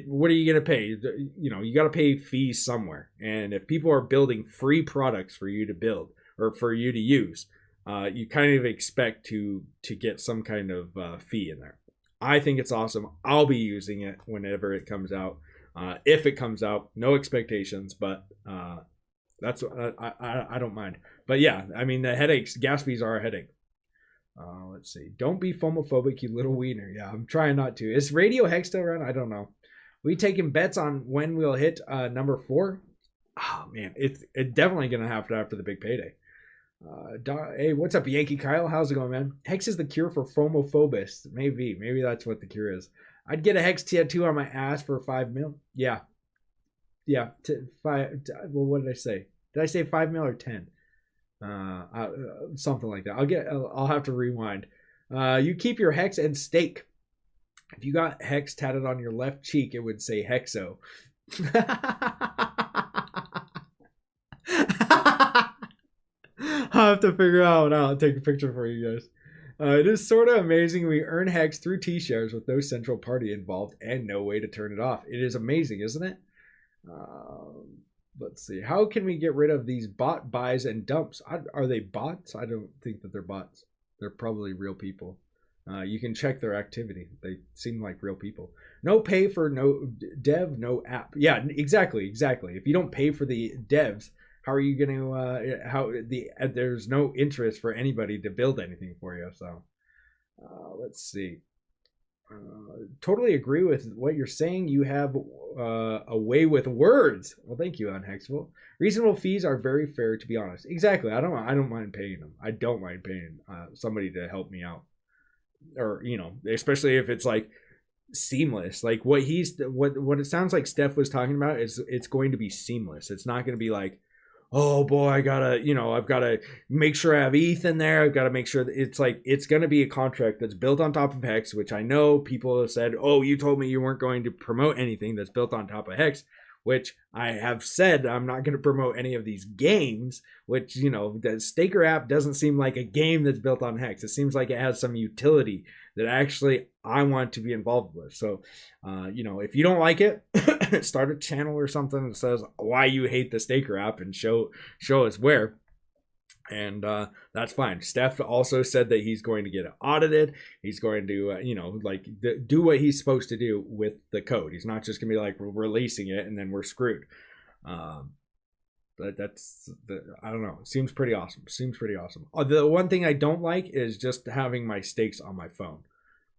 what are you going to pay? You got to pay fees somewhere, and if people are building free products for you to build or for you to use, you kind of expect to get some kind of fee in there. I think it's awesome. I'll be using it whenever it comes out. If it comes out, no expectations, but that's I don't mind. But yeah, I mean, the headaches, gas fees are a headache. Let's see. Don't be FOMophobic, you little wiener. Yeah, I'm trying not to. Is Radio Hex still around? I don't know. We taking bets on when we'll hit number 4? Oh man, it's definitely gonna happen after the big payday. Hey, what's up, Yankee Kyle? How's it going, man? Hex is the cure for FOMophobists. Maybe that's what the cure is. I'd get a Hex tattoo on my ass for 5 mil. Yeah. Well, what did I say? Did I say 5 mil or 10? Something like that. I'll have to rewind. You keep your Hex and stake. If you got Hex tatted on your left cheek, it would say Hexo. I'll have to figure out. I'll take a picture for you guys. It is sort of amazing. We earn Hex through T-shares with no central party involved and no way to turn it off. It is amazing, isn't it? Let's see. How can we get rid of these bot buys and dumps? Are they bots? I don't think that they're bots. They're probably real people. You can check their activity. They seem like real people. No pay for no dev, no app. Yeah, exactly. If you don't pay for the devs, how are you going to, there's no interest for anybody to build anything for you. So let's see. Totally agree with what you're saying. You have a way with words. Well, thank you, Unhexable. Reasonable fees are very fair, to be honest. Exactly. I don't mind paying them. I don't mind paying somebody to help me out. Or, especially if it's like seamless. Like what it sounds like Steph was talking about is it's going to be seamless. It's not going to be like, oh boy, I've got to make sure I have ETH in there. I've got to make sure that it's going to be a contract that's built on top of Hex, which I know people have said, oh, you told me you weren't going to promote anything that's built on top of Hex, which I have said I'm not going to promote any of these games, which, the Staker app doesn't seem like a game that's built on Hex. It seems like it has some utility that actually I want to be involved with. So, if you don't like it, start a channel or something that says why you hate the Staker app and show us where. And that's fine. Steph also said that he's going to get it audited. He's going to, do what he's supposed to do with the code. He's not just going to be like, we're releasing it and then we're screwed. But I don't know. Seems pretty awesome. The one thing I don't like is just having my stakes on my phone.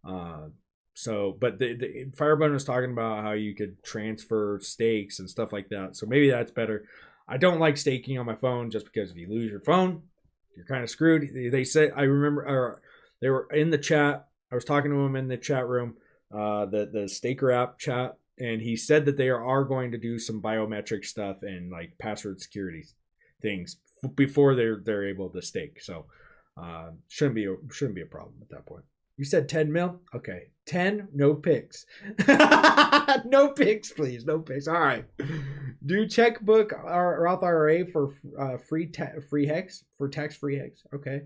But the Firebun was talking about how you could transfer stakes and stuff like that. So maybe that's better. I don't like staking on my phone just because if you lose your phone, you're kind of screwed. They said, I remember, they were in the chat. I was talking to him in the chat room, the Staker app chat, and he said that they are going to do some biometric stuff and like password security things before they're able to stake. So shouldn't be a problem at that point. You said 10 mil? Okay. 10, no picks. No picks, please. No picks. All right. Do checkbook Roth IRA for free Hex, for tax-free Hex. Okay.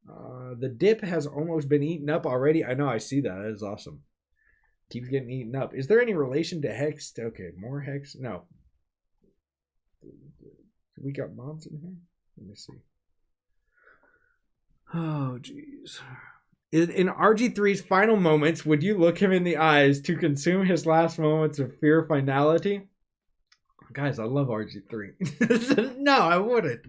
The dip has almost been eaten up already. I know, I see that. That is awesome. Keeps getting eaten up. Is there any relation to Hex? Okay, more Hex? No. We got mods in here? Let me see. Oh, jeez. In RG3's final moments, would you look him in the eyes to consume his last moments of fear finality? Guys, I love RG3. No, I wouldn't.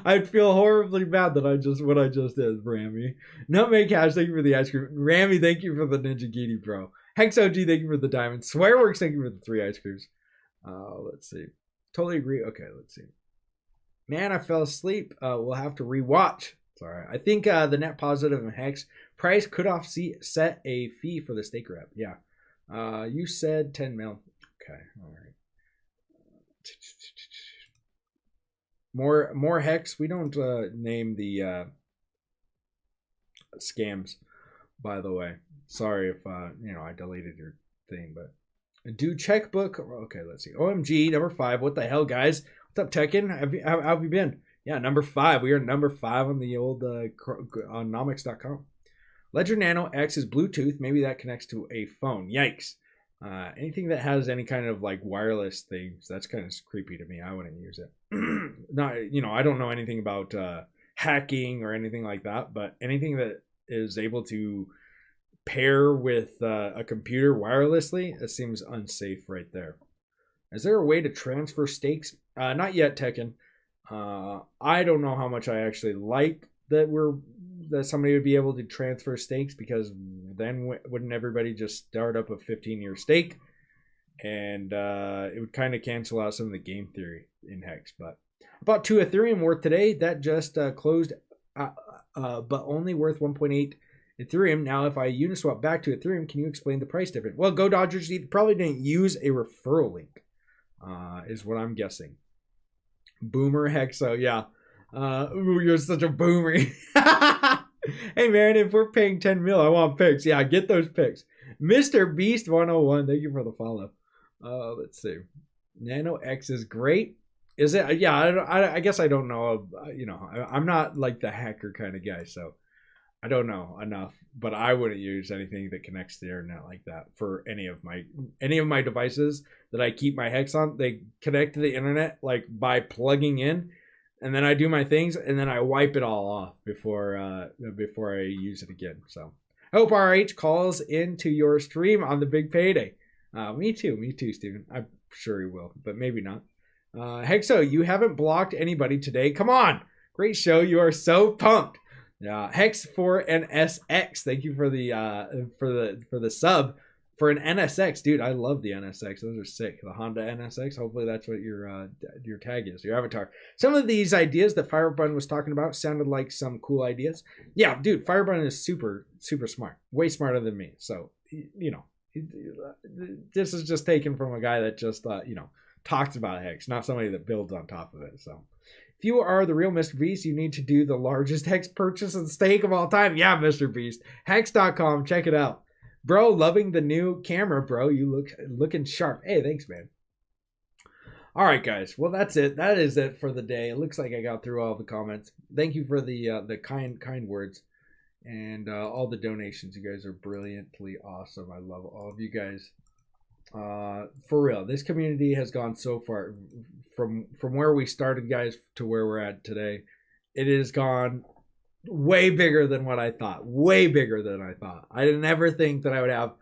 I'd feel horribly bad that what I just did, Rami. Nutmeg Cash, thank you for the ice cream. Rami, thank you for the Ninja Giti, bro. Hex OG, thank you for the diamond. Swearworks, thank you for the 3 ice creams. Let's see. Totally agree. Okay, let's see. Man, I fell asleep. We'll have to rewatch. It's all right. I think the net positive and Hex price could offset a fee for the stake wrap. Yeah. You said 10 mil. Okay, all right. More Hex. We don't name the scams, by the way. Sorry if I deleted your thing, but do checkbook. Okay, let's see. OMG number 5. What the hell, guys? What's up, Tekken? How have you been? Yeah, number 5. We are number 5 on the old on nomics.com. Ledger Nano X is Bluetooth. Maybe that connects to a phone. Yikes. Anything that has any kind of like wireless things, that's kind of creepy to me. I wouldn't use it. Not, I don't know anything about hacking or anything like that, but anything that is able to pair with a computer wirelessly, it seems unsafe right there. Is there a way to transfer stakes? Not yet, Tekken. I don't know how much I actually like that somebody would be able to transfer stakes, because then wouldn't everybody just start up a 15-year stake, and it would kind of cancel out some of the game theory in Hex. But about 2 Ethereum worth today. That just closed, but only worth 1.8 Ethereum. Now, if I Uniswap back to Ethereum, can you explain the price difference? Well, Go Dodgers, you probably didn't use a referral link, is what I'm guessing. Boomer Hexo, yeah. Ooh, you're such a boomer. Hey man, if we're paying 10 mil, I want picks. Yeah, get those picks. Mr. Beast 101, thank you for the follow. Let's see. Nano X is great. Is it? Yeah, I guess I don't know. I'm not like the hacker kind of guy, so I don't know enough. But I wouldn't use anything that connects to the internet like that for any of my devices that I keep my Hex on. They connect to the internet like by plugging in. And then I do my things, and then I wipe it all off before I use it again. So I hope RH calls into your stream on the big payday. Me too, Steven. I'm sure he will, but maybe not. Hexo, you haven't blocked anybody today. Come on, great show. You are so pumped. Hex for an SX. Thank you for the sub. For an NSX, dude, I love the NSX. Those are sick. The Honda NSX. Hopefully that's what your tag is, your avatar. Some of these ideas that Firebun was talking about sounded like some cool ideas. Yeah, dude, Firebun is super, super smart. Way smarter than me. So, this is just taken from a guy that just, talks about Hex, not somebody that builds on top of it. So, if you are the real Mr. Beast, you need to do the largest Hex purchase and stake of all time. Yeah, Mr. Beast. Hex.com. Check it out. Bro, loving the new camera, bro. You looking sharp. Hey, thanks, man. All right, guys. Well, that's it. That is it for the day. It looks like I got through all the comments. Thank you for the kind words and all the donations. You guys are brilliantly awesome. I love all of you guys. For real, this community has gone so far from where we started, guys, to where we're at today. It has gone way bigger than what I thought. Way bigger than I thought. I didn't ever think that I would have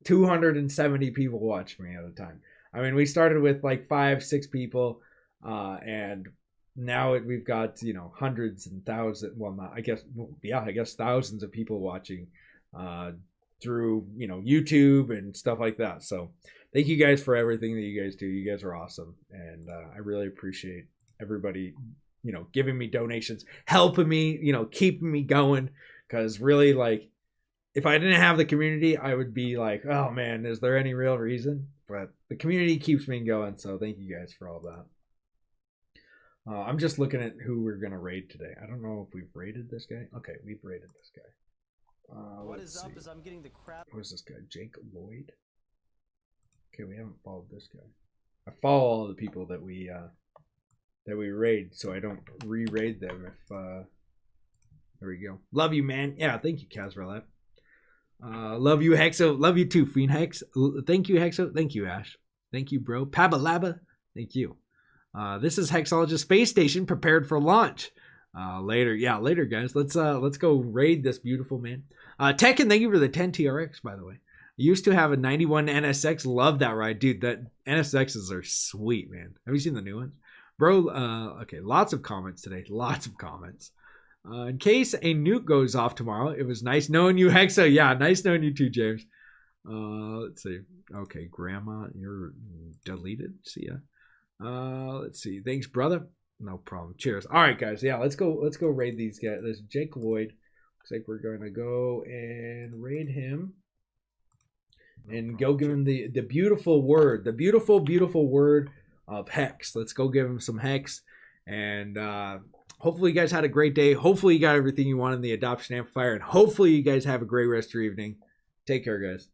270 people watch me at a time. I mean, we started with like 5-6 people, and now we've got hundreds and thousands. Well, not I guess thousands of people watching through YouTube and stuff like that. So thank you guys for everything that you guys do. You guys are awesome, and I really appreciate everybody giving me donations, helping me, keeping me going. Because really, like, if I didn't have the community, I would be like, oh man, is there any real reason? But the community keeps me going, so thank you guys for all that. I'm just looking at who we're gonna raid today. I don't know if we've raided this guy. Okay, we've raided this guy. What is up? Is I'm getting the crap. Who's this guy? Jake Lloyd. Okay, we haven't followed this guy. I follow all the people that we raid, so I don't re-raid them. If there we go. Love you, man. Yeah, thank you, Kazralab. Love you, Hexo. Love you too, Fiend Hex. Thank you, Hexo. Thank you, Ash. Thank you, bro. Pabalaba. Thank you. This is Hexologist Space Station prepared for launch. Later, guys. Let's go raid this beautiful man. Tekken, thank you for the 10 TRX, by the way. Used to have a 91 NSX. Love that ride. Dude, that NSXs are sweet, man. Have you seen the new ones? Bro, okay, lots of comments today. Lots of comments. In case a nuke goes off tomorrow, it was nice knowing you, Hexo. Yeah, nice knowing you too, James. Let's see. Okay, Grandma, you're deleted. See ya. Let's see. Thanks, brother. No problem. Cheers. All right, guys. Yeah, let's go raid these guys. There's Jake Lloyd. Looks like we're going to go and raid him. And go give him the beautiful word. The beautiful, beautiful word of Hex. Let's go give him some Hex. And hopefully you guys had a great day. Hopefully you got everything you want in the adoption amplifier. And hopefully you guys have a great rest of your evening. Take care, guys.